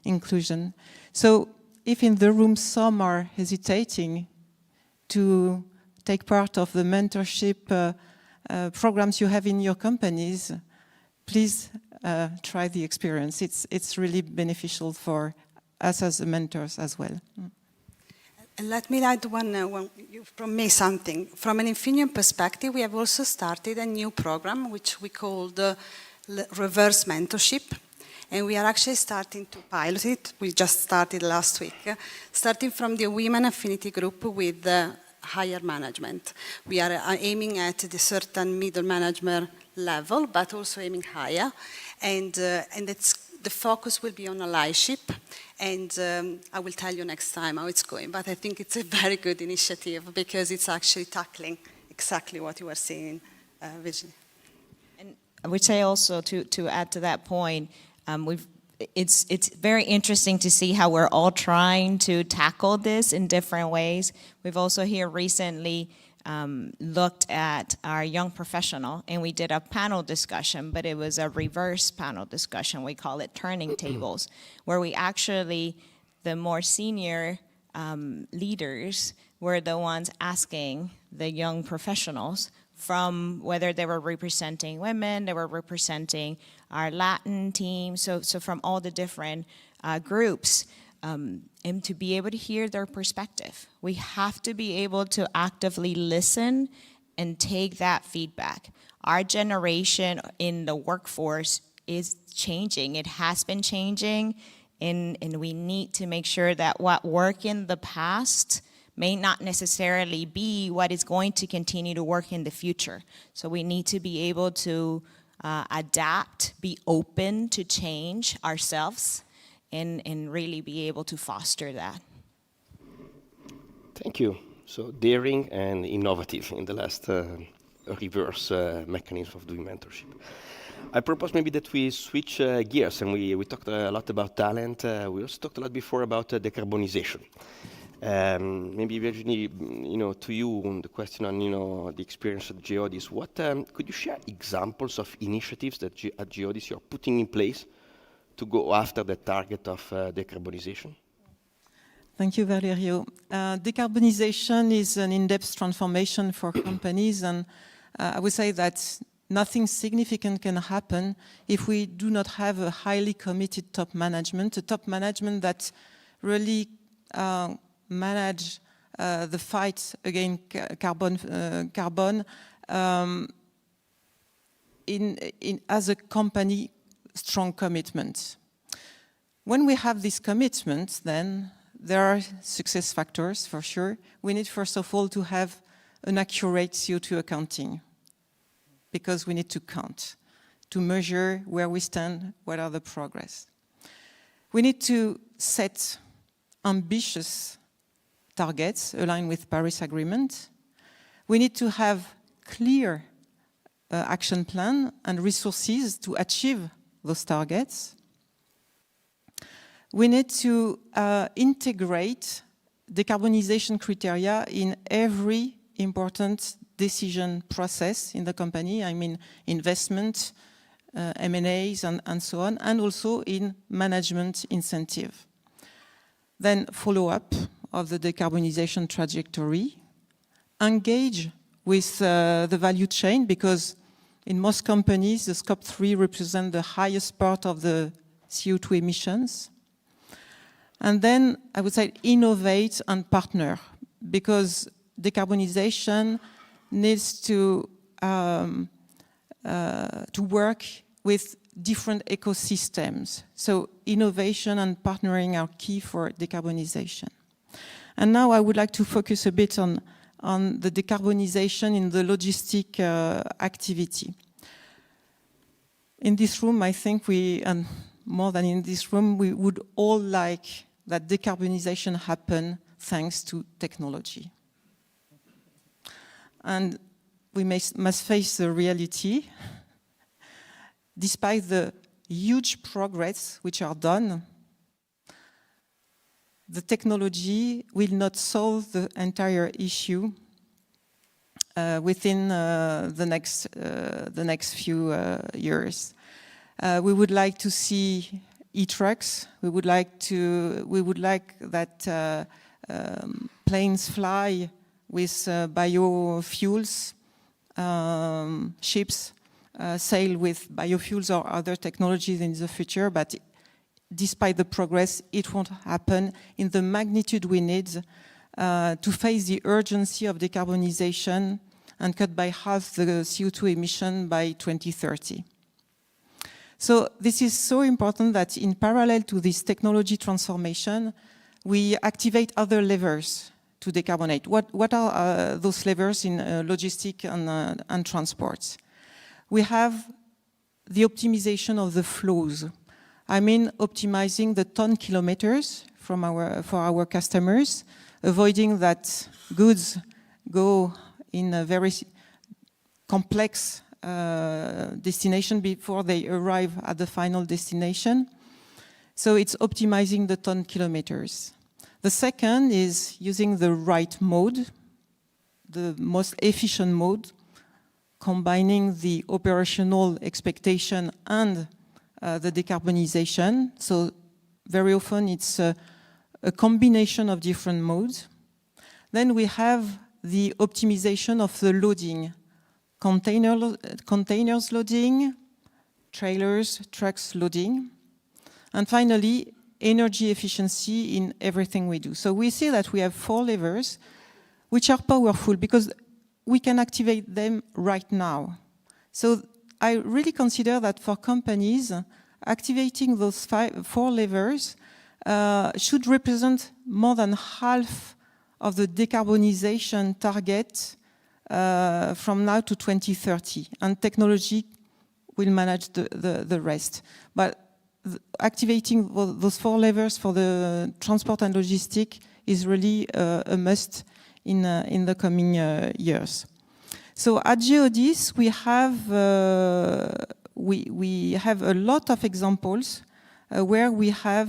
inclusion. So if in the room some are hesitating to take part of the mentorship programs you have in your companies, please try the experience. It's really beneficial for us as mentors as well. And let me add one, from me something. From an Infineum perspective, we have also started a new program which we call the reverse mentorship. And we are actually starting to pilot it. We just started last week, starting from the Women Affinity Group with higher management. We are aiming at the certain middle management level, but also aiming higher. And the focus will be on allyship. And I will tell you next time how it's going. But I think it's a very good initiative because it's actually tackling exactly what you were saying, Virginie. And I would say also to add to that point, it's very interesting to see how we're all trying to tackle this in different ways. We've also here recently looked at our young professional, and we did a panel discussion, but it was a reverse panel discussion. We call it turning tables, where we actually, the more senior leaders were the ones asking the young professionals from whether they were representing women, they were representing our Latin team, so from all the different groups, and to be able to hear their perspective. We have to be able to actively listen and take that feedback. Our generation in the workforce is changing. It has been changing, and we need to make sure that what worked in the past may not necessarily be what is going to continue to work in the future. So we need to be able to adapt, be open to change ourselves, and really be able to foster that. Thank you. So daring and innovative in the last reverse mechanism of doing mentorship. I propose maybe that we switch gears, and we talked a lot about talent. We also talked a lot before about decarbonization. Maybe Virginie, to you, on the question on the experience at Geodis, what could you share examples of initiatives that at Geodis you're putting in place to go after the target of decarbonization? Thank you, Valerio. Decarbonization is an in-depth transformation for companies, and I would say that nothing significant can happen if we do not have a highly committed top management, a top management that really manage the fight against carbon as a company strong commitment. When we have this commitment, then there are success factors for sure. We need first of all to have an accurate CO2 accounting, because we need to count, to measure where we stand, what are the progress. We need to set ambitious targets aligned with Paris Agreement. We need to have clear action plan and resources to achieve those targets. We need to integrate decarbonization criteria in every important decision process in the company. I mean investment, M&As and so on, and also in management incentive. Then follow-up of the decarbonization trajectory. Engage with the value chain, because in most companies, the Scope 3 represent the highest part of the CO2 emissions. And then I would say innovate and partner, because decarbonization needs to work with different ecosystems. So innovation and partnering are key for decarbonization. And now I would like to focus a bit on the decarbonization in the logistic activity. In this room, I think and more than in this room, we would all like that decarbonization happen thanks to technology. And we must face the reality. Despite the huge progress which are done, the technology will not solve the entire issue within the next few years. We would like to see e-trucks. We would like that planes fly with biofuels, ships sail with biofuels or other technologies in the future, but despite the progress, it won't happen in the magnitude we need to face the urgency of decarbonization and cut by half the CO2 emission by 2030. So this is so important that in parallel to this technology transformation, we activate other levers to decarbonate. What are those levers in logistics and transport? We have the optimization of the flows. I mean optimizing the ton kilometers for our customers, avoiding that goods go in a very complex destination before they arrive at the final destination. So it's optimizing the ton kilometers. The second is using the right mode, the most efficient mode, combining the operational expectation and the decarbonization. So very often it's a combination of different modes. Then we have the optimization of the loading. Containers loading, trailers, trucks loading. And finally, energy efficiency in everything we do. So we see that we have 4 levers which are powerful because we can activate them right now. So I really consider that for companies, activating those 4 levers should represent more than half of the decarbonization target from now to 2030, and technology will manage the rest. But activating those 4 levers for the transport and logistics is really a must in the coming years. So at Geodis, we have a lot of examples where we have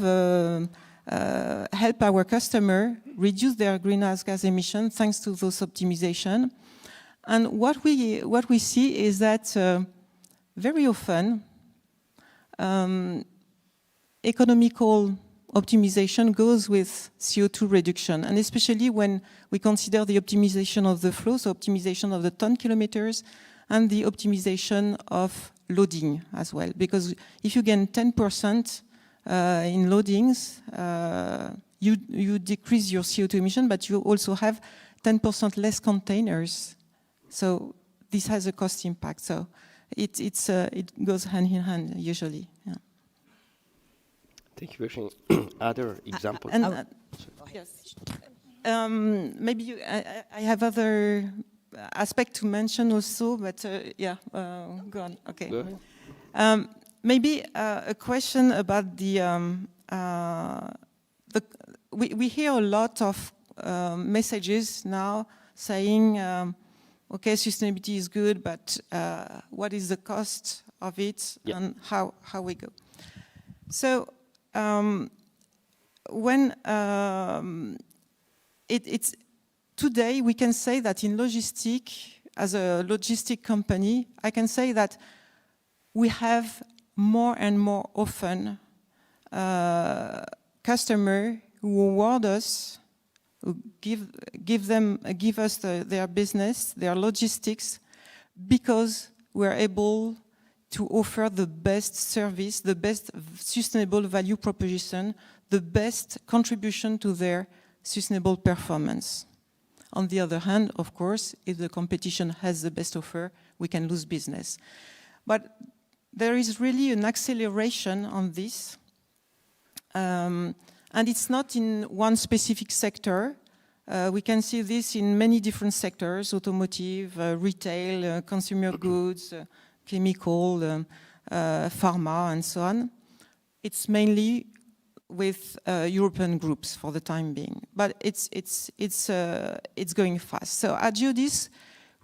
helped our customer reduce their greenhouse gas emissions thanks to those optimization. And what we see is that very often economical optimization goes with CO2 reduction, and especially when we consider the optimization of the flow, so optimization of the ton kilometers, and the optimization of loading as well. Because if you gain 10% in loadings, you decrease your CO2 emission, but you also have 10% less containers. So this has a cost impact. So it goes hand in hand usually. Yeah. Thank you, Virginie. Other examples? Yes. Maybe I have other aspects to mention also, but yeah, go on. Okay. Go ahead. Maybe a question about we hear a lot of messages now saying, okay, sustainability is good, but what is the cost of it, and how we go? So when it's today, we can say that in logistics, as a logistic company, I can say that we have more and more often customers who award us, who give us their business, their logistics, because we're able to offer the best service, the best sustainable value proposition, the best contribution to their sustainable performance. On the other hand, of course, if the competition has the best offer, we can lose business. But there is really an acceleration on this. And it's not in one specific sector. We can see this in many different sectors: automotive, retail, consumer goods, chemical, pharma, and so on. It's mainly with European groups for the time being, but it's going fast. So at Geodis,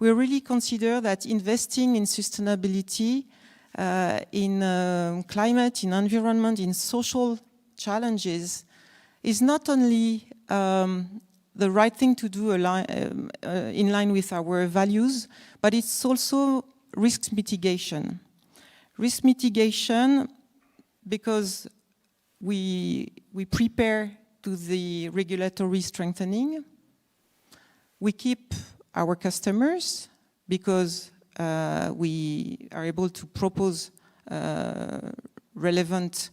we really consider that investing in sustainability, in climate, in environment, in social challenges, is not only the right thing to do in line with our values, but it's also risk mitigation. Risk mitigation because we prepare to the regulatory strengthening. We keep our customers because we are able to propose relevant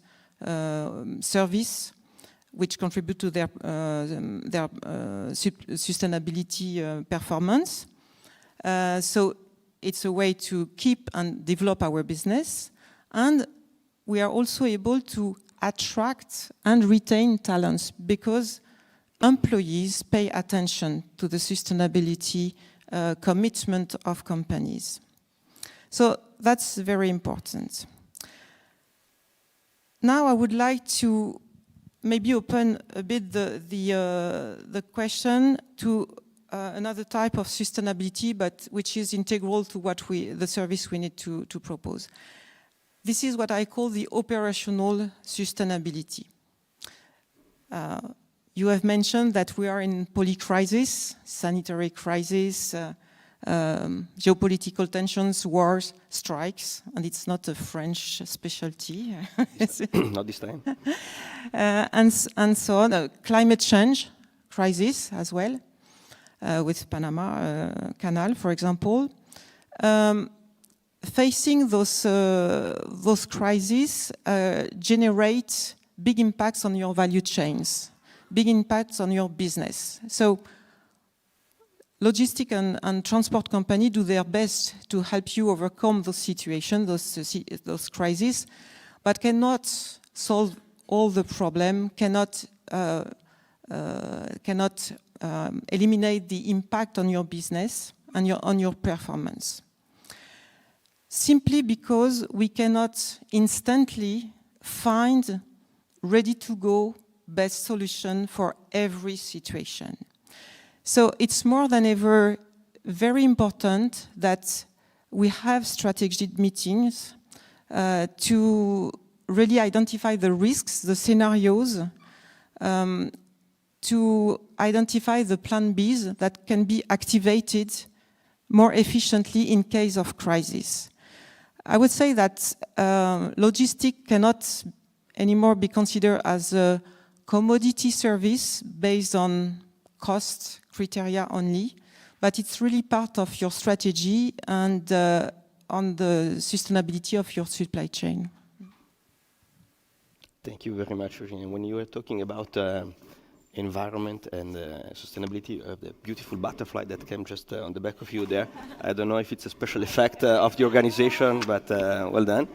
service which contribute to their sustainability performance. So it's a way to keep and develop our business, and we are also able to attract and retain talents because employees pay attention to the sustainability commitment of companies. So that's very important. Now I would like to maybe open a bit the question to another type of sustainability, but which is integral to the service we need to propose. This is what I call the operational sustainability. You have mentioned that we are in polycrisis, sanitary crisis, geopolitical tensions, wars, strikes, and it's not a French specialty. Not this time. And so on. Climate change crisis as well, with Panama Canal, for example. Facing those crises generate big impacts on your value chains, big impacts on your business. So logistic and transport company do their best to help you overcome those situations, those crises, but cannot solve all the problem, cannot eliminate the impact on your business and on your performance. Simply because we cannot instantly find ready-to-go best solution for every situation. So it's more than ever very important that we have strategic meetings to really identify the risks, the scenarios, to identify the plan Bs that can be activated more efficiently in case of crisis. I would say that logistics cannot anymore be considered as a commodity service based on cost criteria only, but it's really part of your strategy and on the sustainability of your supply chain. Thank you very much, Virginie. When you were talking about environment and sustainability, the beautiful butterfly that came just on the back of you there. I don't know if it's a special effect of the organization, but well done.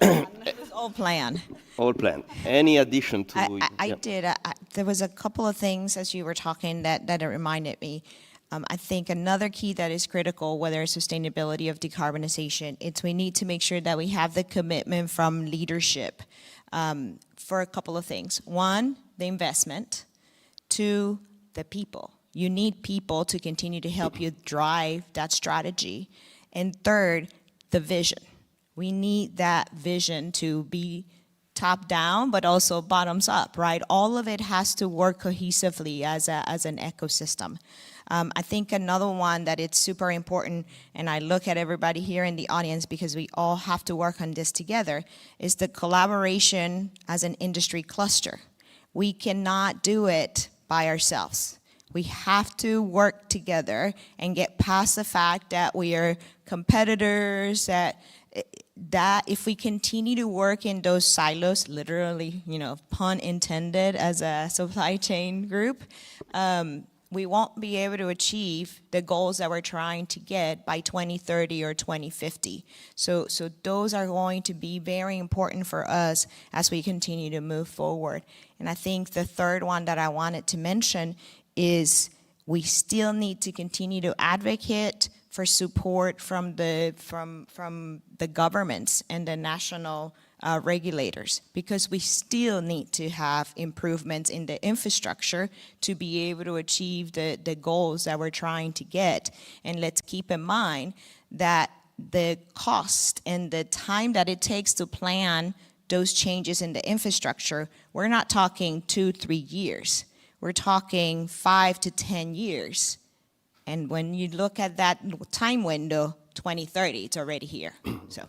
It was all planned. All planned. Any addition to? I did. There was a couple of things as you were talking that it reminded me. I think another key that is critical, whether it's sustainability of decarbonization, it's we need to make sure that we have the commitment from leadership for a couple of things. One, the investment. Two, the people. You need people to continue to help you drive that strategy. And third, the vision. We need that vision to be top down, but also bottoms up, right? All of it has to work cohesively as an ecosystem. I think another one that it's super important, and I look at everybody here in the audience because we all have to work on this together, is the collaboration as an industry cluster. We cannot do it by ourselves. We have to work together and get past the fact that we are competitors, that if we continue to work in those silos, literally, pun intended, as a supply chain group, we won't be able to achieve the goals that we're trying to get by 2030 or 2050. So those are going to be very important for us as we continue to move forward. And I think the third one that I wanted to mention is we still need to continue to advocate for support from the governments and the national regulators, because we still need to have improvements in the infrastructure to be able to achieve the goals that we're trying to get. And let's keep in mind that the cost and the time that it takes to plan those changes in the infrastructure, we're not talking 2-3 years. We're talking 5 to 10 years. And when you look at that time window, 2030, it's already here. So.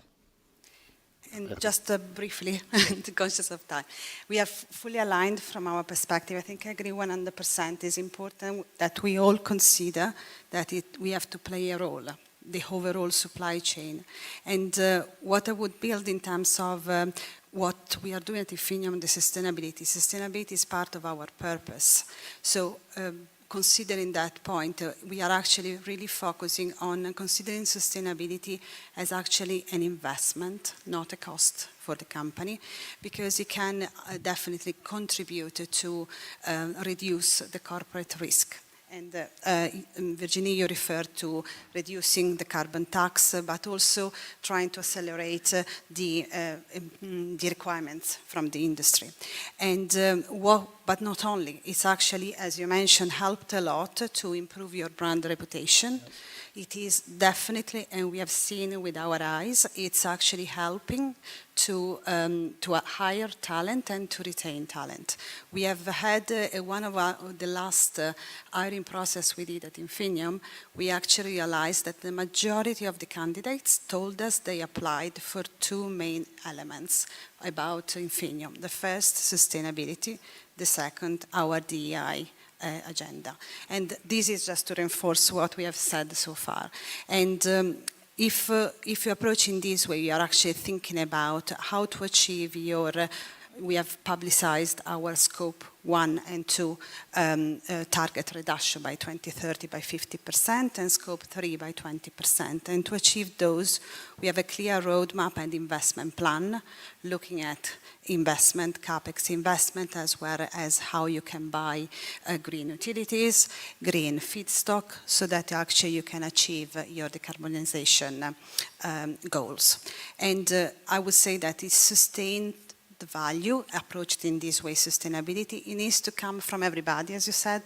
And just briefly, conscious of time, we are fully aligned from our perspective. I think I agree 100%. It's important that we all consider that we have to play a role, the overall supply chain. And what I would build in terms of what we are doing at Infineum, the sustainability. Sustainability is part of our purpose. So considering that point, we are actually really focusing on considering sustainability as actually an investment, not a cost for the company, because it can definitely contribute to reduce the corporate risk. And Virginie, you referred to reducing the carbon tax, but also trying to accelerate the requirements from the industry. And but not only, it's actually, as you mentioned, helped a lot to improve your brand reputation. It is definitely, and we have seen with our eyes, it's actually helping to hire talent and to retain talent. We have had one of the last hiring process we did at Infineum. We actually realized that the majority of the candidates told us they applied for 2 main elements about Infineum. The first, sustainability. The second, our DEI agenda. And this is just to reinforce what we have said so far. And if you approach in this way, you are actually thinking about how to achieve your, we have publicized our scope 1 and 2 target reduction by 2030 by 50% and scope 3 by 20%. And to achieve those, we have a clear roadmap and investment plan looking at investment, CapEx investment, as well as how you can buy green utilities, green feedstock, so that actually you can achieve your decarbonization goals. And I would say that it's sustained the value approached in this way, sustainability, it needs to come from everybody, as you said,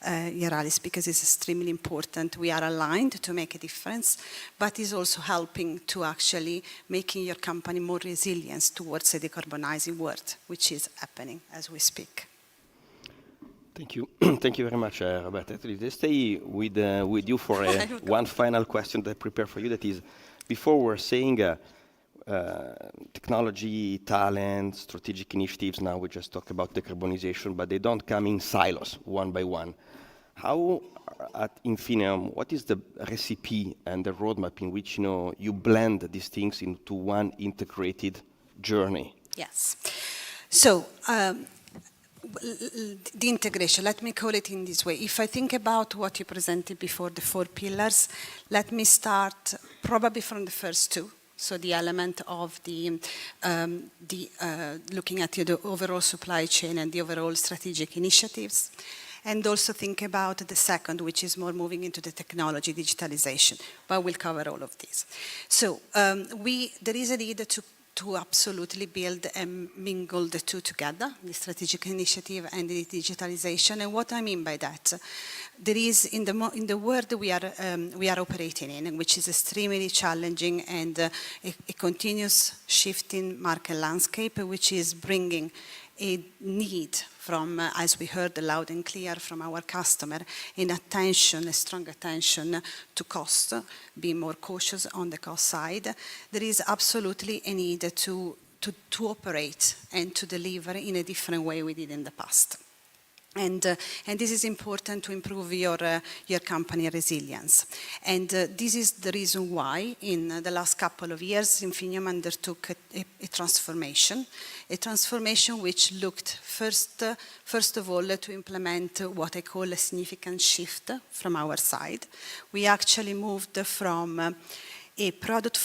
Yarellis, because it's extremely important. We are aligned to make a difference, but it's also helping to actually making your company more resilient towards a decarbonizing world, which is happening as we speak. Thank you. Thank you very much, Roberta. Let's stay with you for one final question that I prepared for you. That is, before we're saying technology, talent, strategic initiatives, now we just talked about decarbonization, but they don't come in silos, one by one. How, at Infineum, what is the recipe and the roadmap in which you blend these things into one integrated journey? Yes. So, the integration, let me call it in this way. If I think about what you presented before, the 4 pillars, let me start probably from the first 2. So the element of the looking at the overall supply chain and the overall strategic initiatives. And also think about the second, which is more moving into the technology, digitalisation. But we'll cover all of these. So there is a need to absolutely build and mingle the two together, the strategic initiative and the digitalization. And what I mean by that, there is in the world we are operating in, which is extremely challenging and a continuous shifting market landscape, which is bringing a need from, as we heard loud and clear from our customer, a strong attention to cost, be more cautious on the cost side. There is absolutely a need to operate and to deliver in a different way we did in the past. And this is important to improve your company resilience. And this is the reason why in the last couple of years Infineum undertook a transformation which looked first of all to implement what I call a significant shift from our side. We actually moved from a product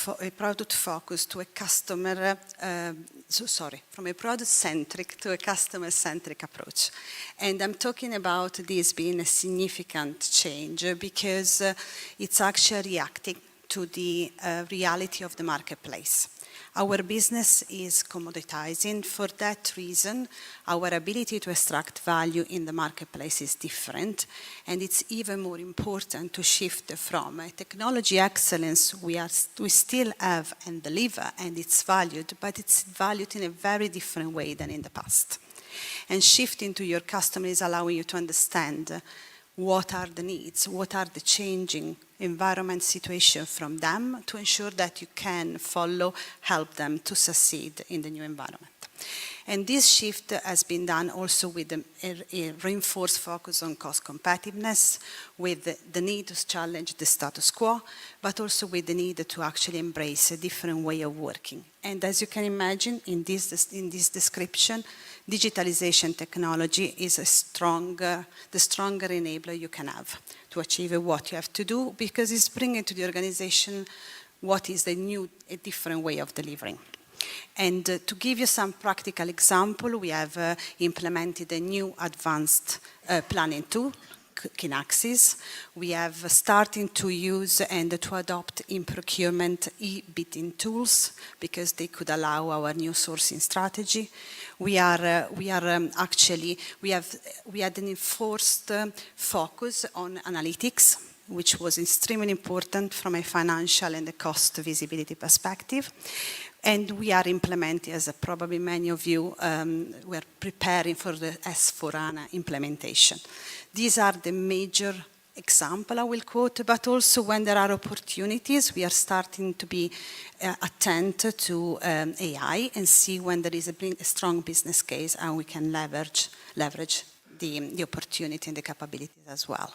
focus to a from a product-centric to a customer-centric approach. And I'm talking about this being a significant change because it's actually reacting to the reality of the marketplace. Our business is commoditizing. For that reason, our ability to extract value in the marketplace is different. And it's even more important to shift from a technology excellence we still have and deliver, and it's valued, but it's valued in a very different way than in the past. And shifting to your customer is allowing you to understand what are the needs, what are the changing environment situation from them to ensure that you can help them to succeed in the new environment. And this shift has been done also with a reinforced focus on cost competitiveness, with the need to challenge the status quo, but also with the need to actually embrace a different way of working. And as you can imagine, in this description, digitalization technology is the stronger enabler you can have to achieve what you have to do, because it's bringing to the organization what is a different way of delivering. And to give you some practical example, we have implemented a new advanced planning tool, Kinaxis. We have started to use and to adopt in procurement e-bidding tools because they could allow our new sourcing strategy. We had an enforced focus on analytics, which was extremely important from a financial and a cost visibility perspective. And we are implementing, as probably many of you, we're preparing for the S/4HANA implementation. These are the major examples I will quote, but also when there are opportunities, we are starting to be attentive to AI and see when there is a strong business case and we can leverage the opportunity and the capabilities as well.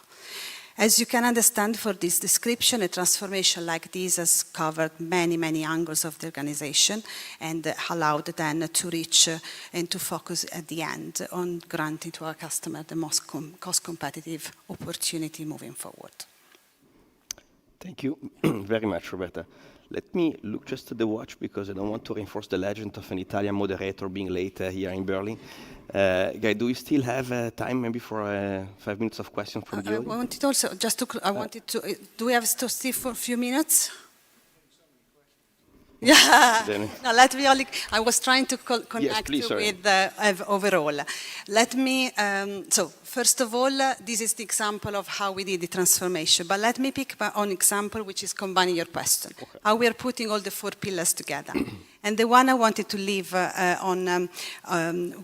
As you can understand for this description, a transformation like this has covered many, many angles of the organization and allowed then to reach and to focus at the end on granting to our customer the most cost competitive opportunity moving forward. Thank you very much, Roberta. Let me look just at the watch because I don't want to reinforce the legend of an Italian moderator being late here in Berlin. Guy, do we still have time maybe for 5 minutes of questions from the audience? Do we have to stay for a few minutes? Yeah. Then- No, let me only. I was trying to connect please, sorry. with overall. Let me. So first of all, this is the example of how we did the transformation. But let me pick one example, which is combining your question. Okay. How we are putting all the 4 pillars together. And the one I wanted to leave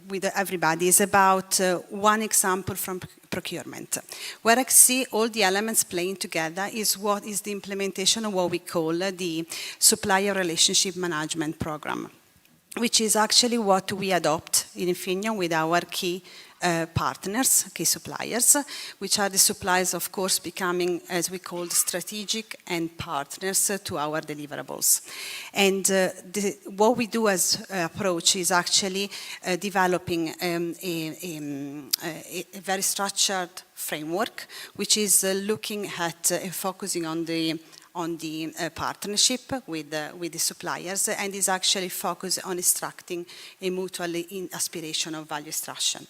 with everybody is about one example from procurement, where I see all the elements playing together is what is the implementation of what we call the supplier relationship management program, which is actually what we adopt in Infineum with our key partners, key suppliers, which are the suppliers, of course, becoming, as we call, strategic and partners to our deliverables. And what we do as approach is actually developing a very structured framework, which is looking at focusing on the partnership with the suppliers, and is actually focused on extracting a mutually aspirational value extraction.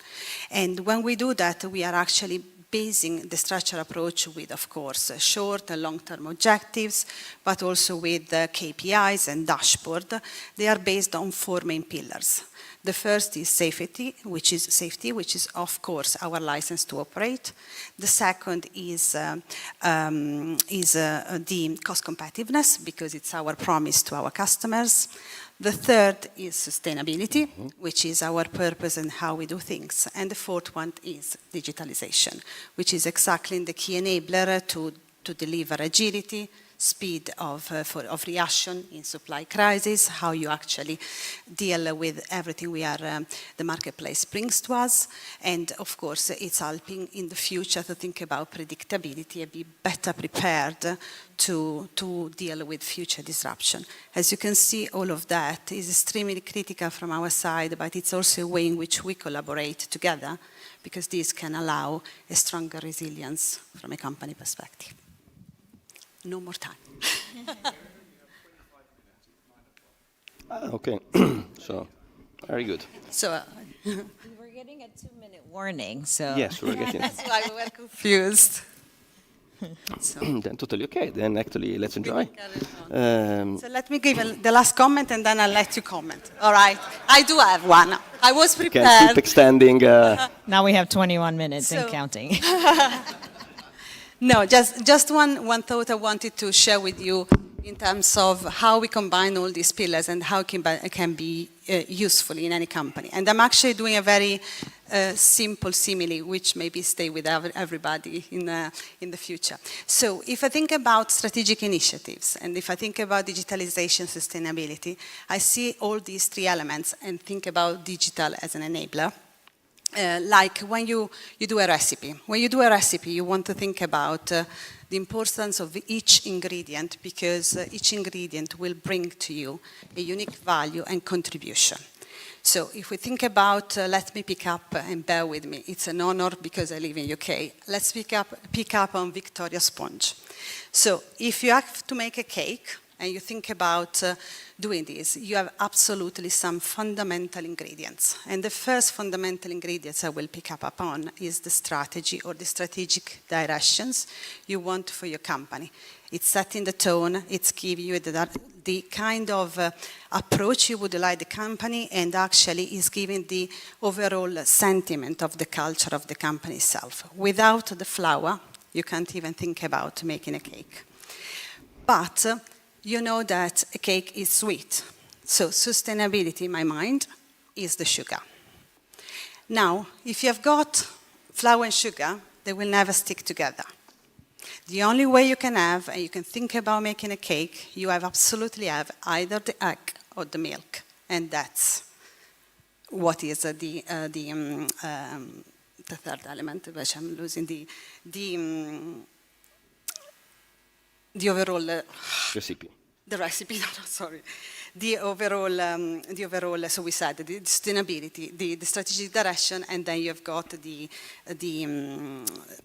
And when we do that, we are actually basing the structural approach with, of course, short and long-term objectives, but also with KPIs and dashboard. They are based on 4 main pillars. The first is safety, which is of course our license to operate. The second is the cost competitiveness, because it's our promise to our customers. The third is sustainability, which is our purpose and how we do things. And the fourth one is digitalisation, which is exactly the key enabler to deliver agility, speed of reaction in supply crisis, how you actually deal with everything the marketplace brings to us. And of course, it's helping in the future to think about predictability and be better prepared to deal with future disruption. As you can see, all of that is extremely critical from our side, but it's also a way in which we collaborate together, because this can allow a stronger resilience from a company perspective. No more time. Okay, so very good. So We're getting a 2-minute warning, so. Yes, we're getting. that's why we were confused. So, Then totally okay. Then actually, let's enjoy. so let me give the last comment, and then I'll let you comment. All right. I do have one. I was Can prepared. keep extending. Now we have 21 minutes and So- counting. No, just one thought I wanted to share with you in terms of how we combine all these pillars and how it can be useful in any company. And I'm actually doing a very simple simile, which maybe stay with everybody in the future. So if I think about strategic initiatives, and if I think about digitalization, sustainability, I see all these 3 elements and think about digital as an enabler. Like when you do a recipe. When you do a recipe, you want to think about the importance of each ingredient, because each ingredient will bring to you a unique value and contribution. So if we think about, let me pick up, and bear with me, it's an honor because I live in UK. Let's pick up on Victoria sponge. So if you have to make a cake, and you think about doing this, you have absolutely some fundamental ingredients. And the first fundamental ingredients I will pick up upon is the strategy, or the strategic directions you want for your company. It's setting the tone, it's giving you the kind of approach you would like the company, and actually is giving the overall sentiment of the culture of the company itself. Without the flour, you can't even think about making a cake. But you know that a cake is sweet. So sustainability, in my mind, is the sugar. Now, if you have got flour and sugar, they will never stick together. The only way you can have, and you can think about making a cake, you absolutely have either the egg or the milk. And that's what is the third element, which I'm losing the overall Recipe. The recipe, sorry. The overall, so we said the sustainability, the strategic direction, and then you've got the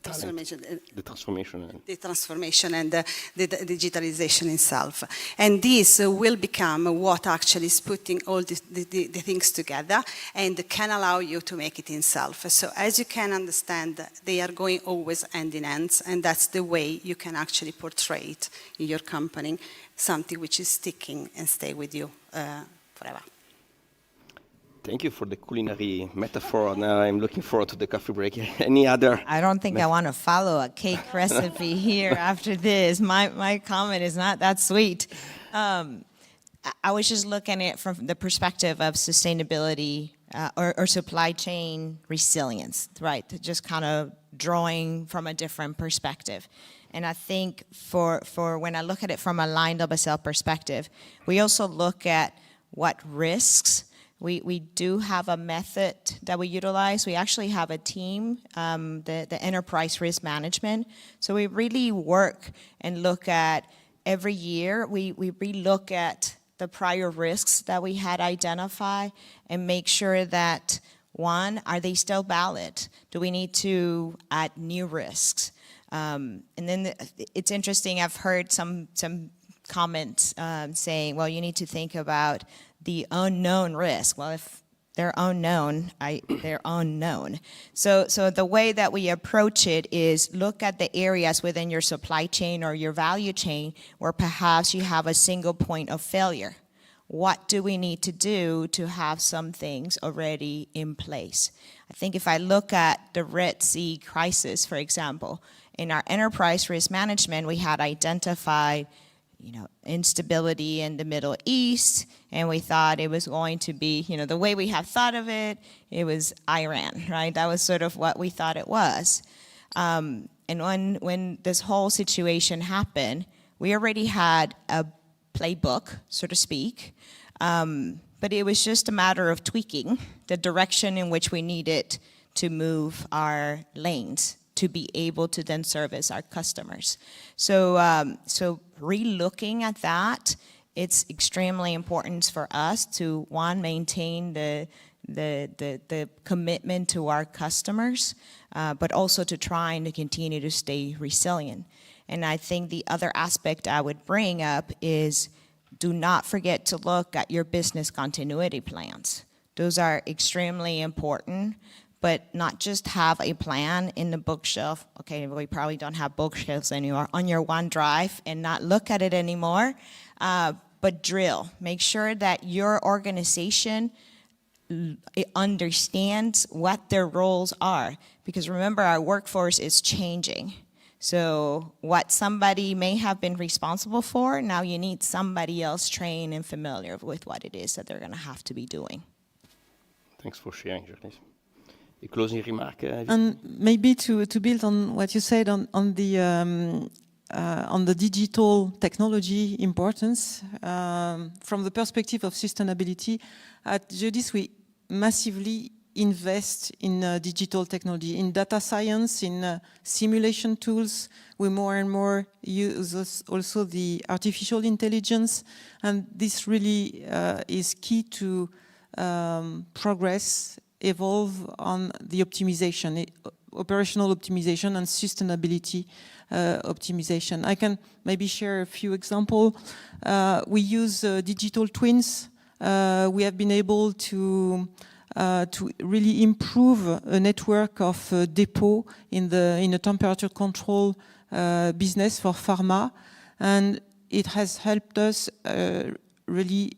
transformation. The transformation. The transformation and the digitalization itself. And this will become what actually is putting all the things together and can allow you to make it itself. So as you can understand, they are going always hand in hand, and that's the way you can actually portray it in your company something which is sticking and stay with you forever. Thank you for the culinary metaphor. Now I'm looking forward to the coffee break. Any other? I don't think I want to follow a cake recipe here after this. My comment is not that sweet. I was just looking at it from the perspective of sustainability or supply chain resilience, right? Just kind of drawing from a different perspective. And I think for when I look at it from a LyondellBasell perspective, we also look at what risks. We do have a method that we utilize. We actually have a team, the enterprise risk management. So we really work and look at every year, we relook at the prior risks that we had identified and make sure that, one, are they still valid? Do we need to add new risks? And then it's interesting, I've heard some comments saying, well, you need to think about the unknown risk. Well, if they're unknown, they're unknown. So the way that we approach it is look at the areas within your supply chain or your value chain where perhaps you have a single point of failure. What do we need to do to have some things already in place? I think if I look at the Red Sea crisis, for example, in our enterprise risk management, we had identified instability in the Middle East, and we thought it was going to be, the way we have thought of it, it was Iran, right? That was sort of what we thought it was. And when this whole situation happened, we already had a playbook, so to speak, but it was just a matter of tweaking the direction in which we needed to move our lanes to be able to then service our customers. So re-looking at that, it's extremely important for us to, one, maintain the commitment to our customers, but also to try and to continue to stay resilient. And I think the other aspect I would bring up is do not forget to look at your business continuity plans. Those are extremely important. But not just have a plan in the bookshelf. Okay, we probably don't have bookshelves anymore on your OneDrive and not look at it anymore, but drill. Make sure that your organization understands what their roles are. Because remember, our workforce is changing. So what somebody may have been responsible for, now you need somebody else trained and familiar with what it is that they're gonna have to be doing. Thanks for sharing, Geodis. A closing remark? And maybe to build on what you said on the digital technology importance, from the perspective of sustainability, at Geodis we massively invest in digital technology, in data science, in simulation tools. We more and more use also the artificial intelligence, and this really is key to progress, evolve on the optimization, operational optimization and sustainability optimization. I can maybe share a few examples. We use digital twins. We have been able to really improve a network of depot in a temperature control business for pharma, and it has helped us really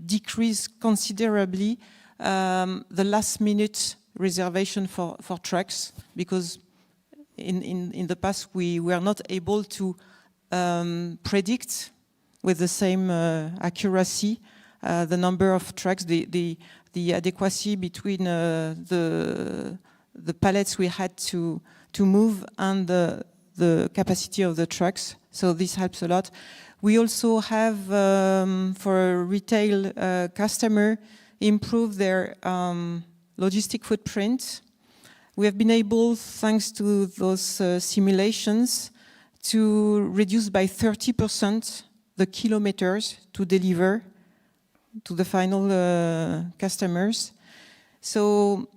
decrease considerably the last minute reservation for trucks, because in the past we were not able to predict with the same accuracy the number of trucks, the adequacy between the pallets we had to move and the capacity of the trucks. So this helps a lot. We also have, for a retail customer, improve their logistic footprint. We have been able, thanks to those simulations, to reduce by 30% the kilometers to deliver to the final customers. So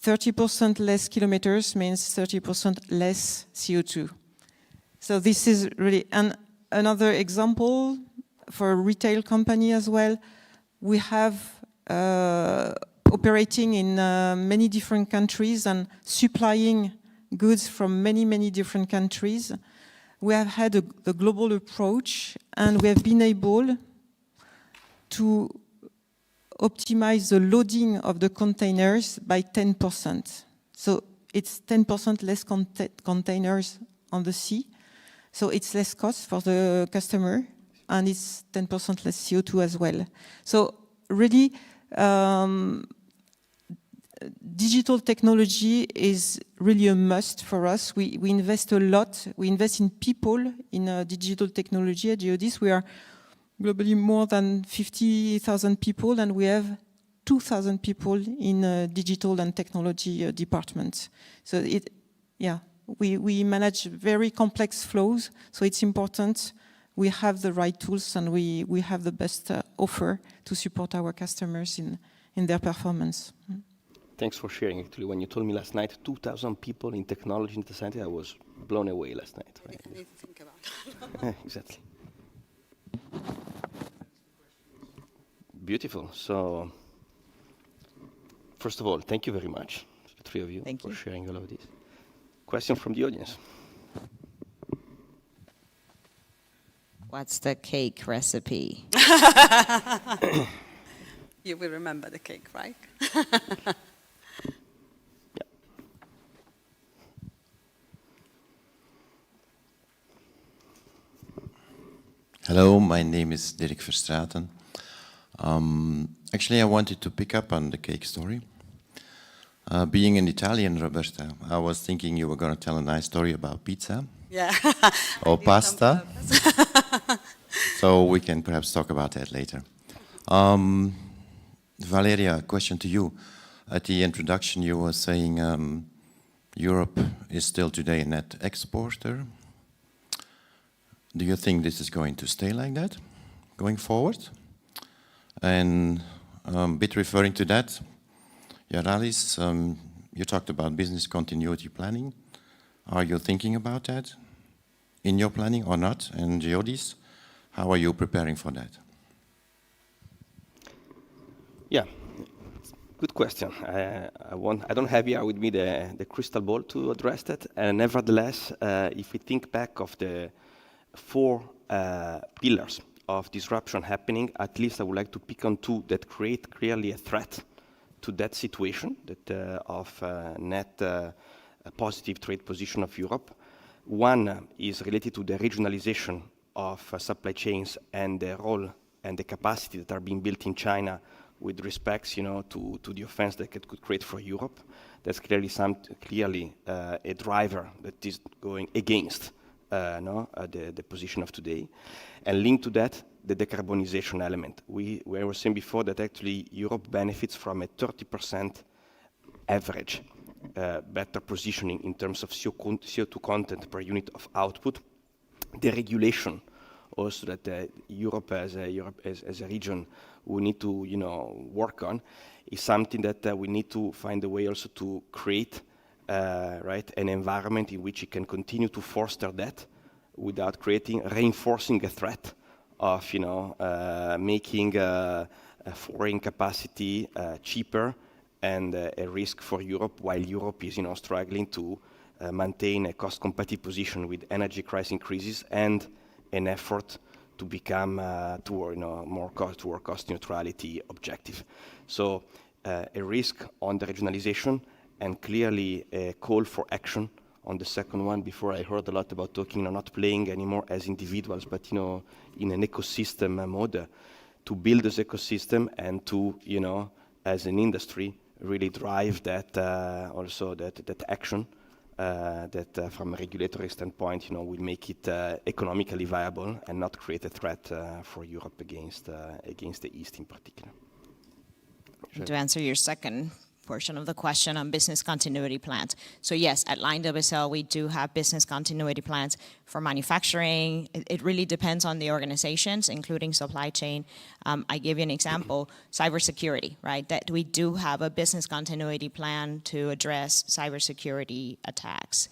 30% less kilometers means 30% less CO2. So this is really, and another example for a retail company as well. We have operating in many different countries and supplying goods from many different countries. we have had a global approach, and we have been able to optimize the loading of the containers by 10%. So it's 10% less containers on the sea. So it's less cost for the customer, and it's 10% less CO2 as well. So really, digital technology is really a must for us. We invest a lot. We invest in people in digital technology at Geodis. We are globally more than 50,000 people, and we have 2,000 people in digital and technology departments. So we manage very complex flows, so it's important we have the right tools and we have the best offer to support our customers in their performance. Thanks for sharing. Actually, when you told me last night, 2,000 people in technology and data science, I was blown away last night. Right? I need to think about it. Exactly. Beautiful. So, first of all, thank you very much, the three of you, for sharing all of this. Question from the audience. What's the cake recipe? You will remember the cake, right? Hello, my name is Dirk Verstraeten. Actually, I wanted to pick up on the cake story. Being an Italian, Roberta, I was thinking you were going to tell a nice story about pizza. Yeah. Or pasta. So we can perhaps talk about that later. Valeria, a question to you. At the introduction, you were saying Europe is still today a net exporter. Do you think this is going to stay like that going forward? And a bit referring to that, Yarellis, you talked about business continuity planning. Are you thinking about that in your planning or not? And Geodis, how are you preparing for that? Yeah, good question. I don't have here with me the crystal ball to address that. Nevertheless, if we think back of the 4 pillars of disruption happening, at least I would like to pick on 2 that create clearly a threat to that situation, that of net positive trade position of Europe. One is related to the regionalization of supply chains and the role and the capacity that are being built in China with respect, to the offense that it could create for Europe. That's clearly a driver that is going against the position of today. And linked to that, the decarbonization element. We were saying before that actually Europe benefits from a 30% average better positioning in terms of CO2 content per unit of output. The regulation also that Europe as a region we need to work on is something that we need to find a way also to create an environment in which it can continue to foster that without reinforcing a threat of making foreign capacity cheaper and a risk for Europe, while Europe is struggling to maintain a cost competitive position with energy price increases and an effort to become toward cost neutrality objective. So a risk on the regionalization and clearly a call for action on the second one. Before I heard a lot about talking, not playing anymore as individuals, but in an ecosystem mode, to build this ecosystem and to as an industry really drive that also that action that from a regulatory standpoint will make it economically viable and not create a threat for Europe against the East in particular. To answer your second portion of the question on business continuity plans. So yes, at LyondellBasell, we do have business continuity plans for manufacturing. It really depends on the organizations, including supply chain. I give you an example, cybersecurity, right? That we do have a business continuity plan to address cybersecurity attacks.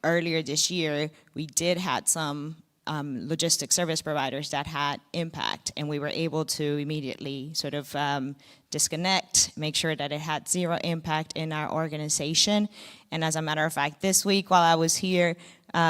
Earlier this year, we did had some logistic service providers that had impact, and we were able to immediately sort of disconnect, make sure that it had zero impact in our organization. And as a matter of fact, this week while I was here,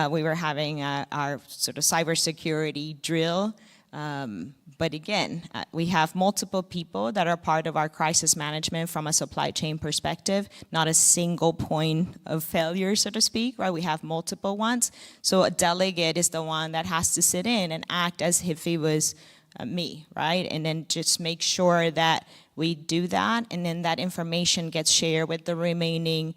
we were having our sort of cybersecurity drill. But again, we have multiple people that are part of our crisis management from a supply chain perspective, not a single point of failure, so to speak, right? We have multiple ones. So a delegate is the one that has to sit in and act as if it was me, right? And then just make sure that we do that, and then that information gets shared with the remaining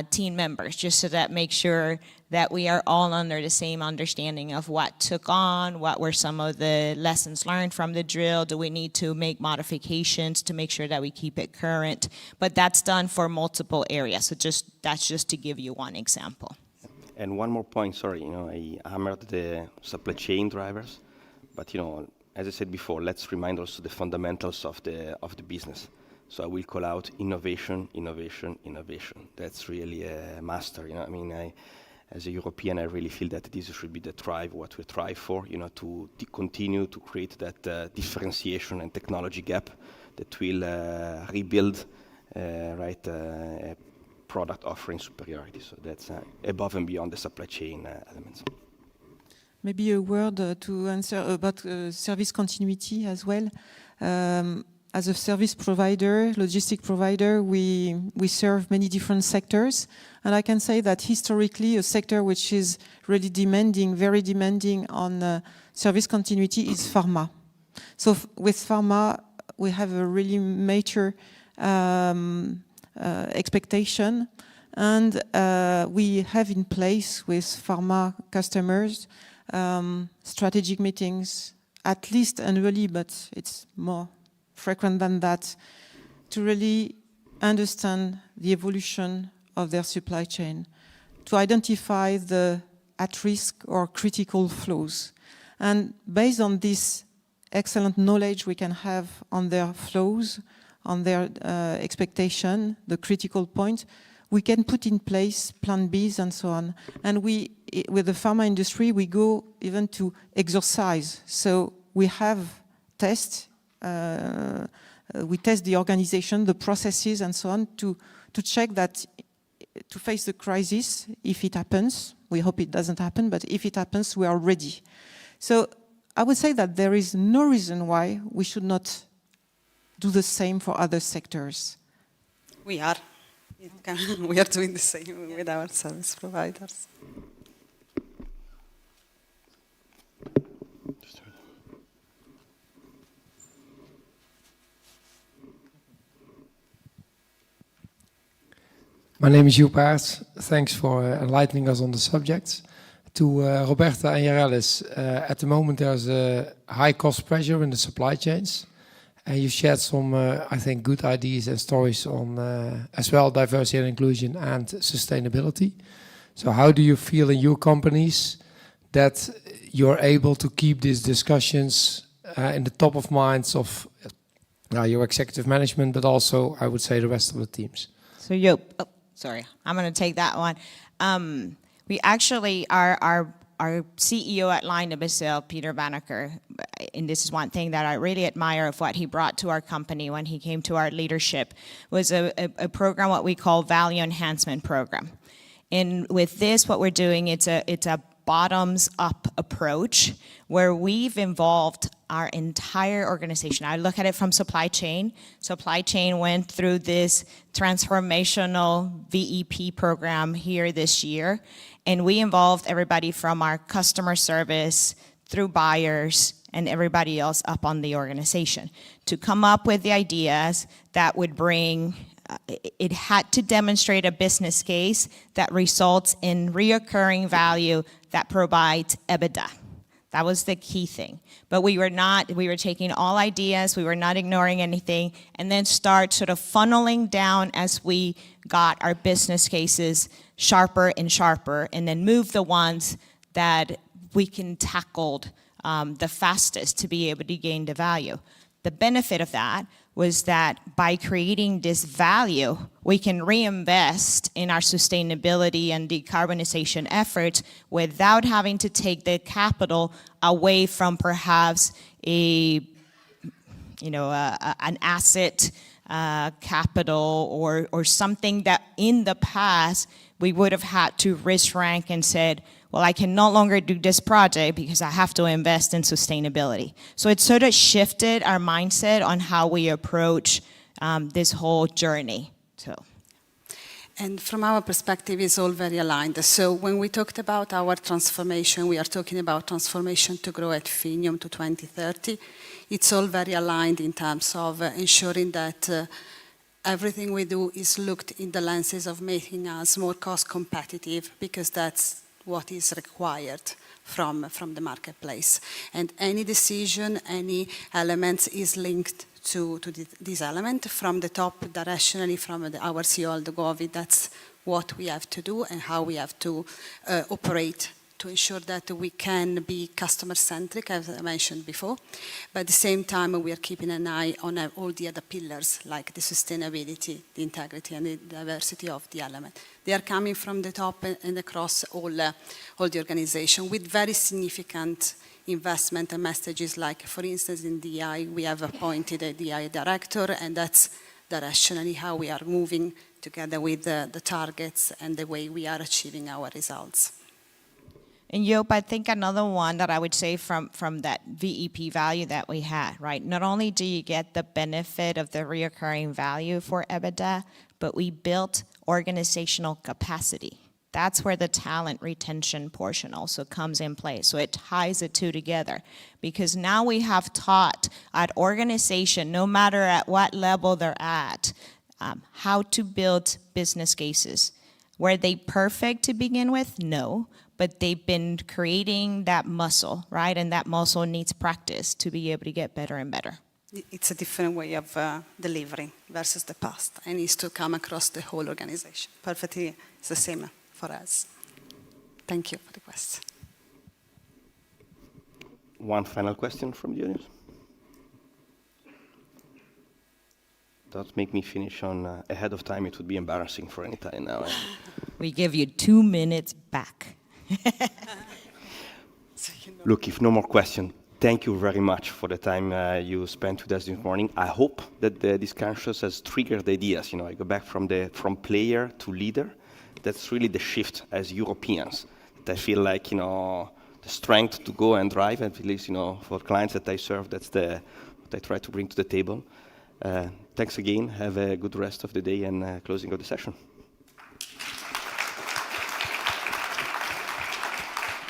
team members, just so that make sure that we are all under the same understanding of what took on, what were some of the lessons learned from the drill, do we need to make modifications to make sure that we keep it current. But that's done for multiple areas, so that's just to give you one example. And one more point, sorry, I hammered the supply chain drivers, but as I said before, let's remind also the fundamentals of the business. So I will call out innovation, innovation, innovation. That's really a master. As a European, I really feel that this should be the drive, what we strive for. To continue to create that differentiation and technology gap that will rebuild, product offering superiority. So that's above and beyond the supply chain elements. Maybe a word to answer about service continuity as well. As a service provider, logistic provider, we serve many different sectors. And I can say that historically, a sector which is really very demanding on service continuity is pharma. So with pharma, we have a really major expectation. And we have in place with pharma customers strategic meetings, at least annually, but it's more frequent than that, to really understand the evolution of their supply chain, to identify the at-risk or critical flows. And based on this excellent knowledge we can have on their flows, on their expectation, the critical point, we can put in place plan Bs and so on. And with the pharma industry, we go even to exercise. So we have tests, we test the organization, the processes and so on to check that, to face the crisis if it happens. We hope it doesn't happen, but if it happens, we are ready. So I would say that there is no reason why we should not do the same for other sectors. We are. We are doing the same with our service providers. My name is Joep Aerts. Thanks for enlightening us on the subject. To Roberta and Yarellis, at the moment there's a high cost pressure in the supply chains. And you shared some, I think, good ideas and stories on as well diversity and inclusion and sustainability. So how do you feel in your companies that you're able to keep these discussions in the top of minds of your executive management, but also, I would say, the rest of the teams? So I'm going to take that one. We actually, our CEO at LyondellBasell, Peter Banneker, and this is one thing that I really admire of what he brought to our company when he came to our leadership, was a program what we call Value Enhancement Program. And with this, what we're doing, it's a bottoms-up approach where we've involved our entire organization. I look at it from supply chain. Supply chain went through this transformational VEP program here this year, and we involved everybody from our customer service through buyers and everybody else up on the organization to come up with the ideas that would bring, it had to demonstrate a business case that results in reoccurring value that provides EBITDA. That was the key thing. But we were taking all ideas, we were not ignoring anything, and then start sort of funneling down as we got our business cases sharper and sharper, and then move the ones that we can tackle the fastest to be able to gain the value. The benefit of that was that by creating this value, we can reinvest in our sustainability and decarbonization efforts without having to take the capital away from perhaps an asset capital or something that in the past we would have had to risk rank and said, well, I can no longer do this project because I have to invest in sustainability. So it sort of shifted our mindset on how we approach this whole journey. And from our perspective, it's all very aligned. So when we talked about our transformation, we are talking about transformation to grow at Infineum to 2030. It's all very aligned in terms of ensuring that everything we do is looked in the lenses of making us more cost competitive, because that's what is required from the marketplace. And any decision, any elements is linked to this element from the top directionally from our CEO Aldo Govi. That's what we have to do and how we have to operate to ensure that we can be customer-centric, as I mentioned before. But at the same time, we are keeping an eye on all the other pillars, like the sustainability, the integrity, and the diversity of the element. They are coming from the top and across all the organization with very significant investment and messages, like, for instance, in DI, we have appointed a DI director, and that's directionally how we are moving together with the targets and the way we are achieving our results. And Joop, I think another one that I would say from that VEP value that we had, right? Not only do you get the benefit of the reoccurring value for EBITDA, but we built organizational capacity. That's where the talent retention portion also comes in play. So it ties the two together, because now we have taught at organization, no matter at what level they're at, how to build business cases. Were they perfect to begin with? No. But they've been creating that muscle, right? And that muscle needs practice to be able to get better and better. It's a different way of delivering versus the past, and needs to come across the whole organization. Perfectly, it's the same for us. Thank you for the question. One final question from the audience. Don't make me finish on ahead of time. It would be embarrassing for any time now. We give you 2 minutes back. Look, if no more questions, thank you very much for the time you spent with us this morning. I hope that the discussion has triggered ideas. I go back from player to leader. That's really the shift as Europeans. That I feel like, the strength to go and drive, and at least, for clients that I serve, that's what I try to bring to the table. Thanks again. Have a good rest of the day and closing of the session.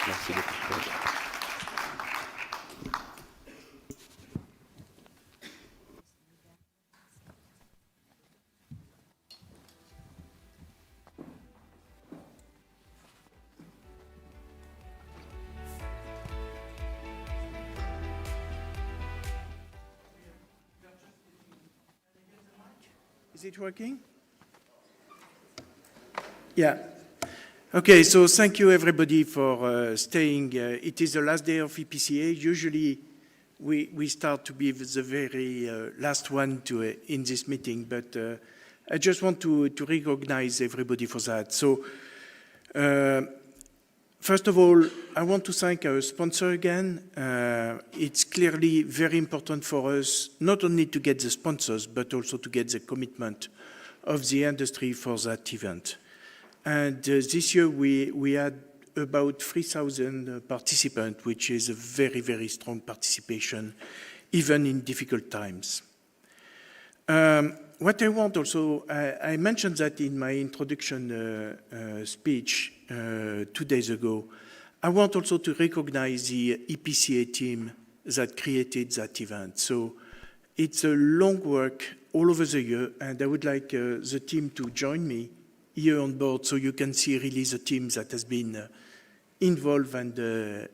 Merci beaucoup. Is it working? Yeah. Okay, so thank you everybody for staying. It is the last day of EPCA. Usually we start to be the very last one in this meeting, but I just want to recognize everybody for that. So first of all, I want to thank our sponsor again. It's clearly very important for us not only to get the sponsors, but also to get the commitment of the industry for that event. And this year we had about 3,000 participants, which is a very, very strong participation, even in difficult times. What I want also, I mentioned that in my introduction speech 2 days ago. I want also to recognize the EPCA team that created that event. So it's a long work all over the year, and I would like the team to join me here on board so you can see really the team that has been involved and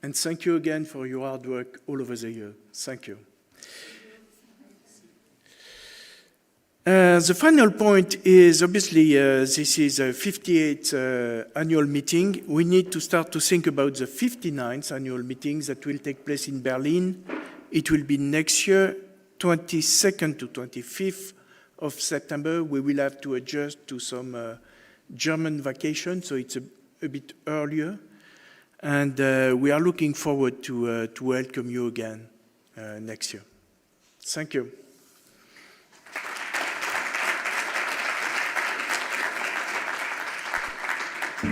And thank you again for your hard work all over the year. Thank you. The final point is, obviously, this is a 58th annual meeting. We need to start to think about the 59th annual meeting that will take place in Berlin. It will be next year, 22nd to 25th of September. We will have to adjust to some German vacation, so it's a bit earlier. And we are looking forward to welcome you again next year. Thank you.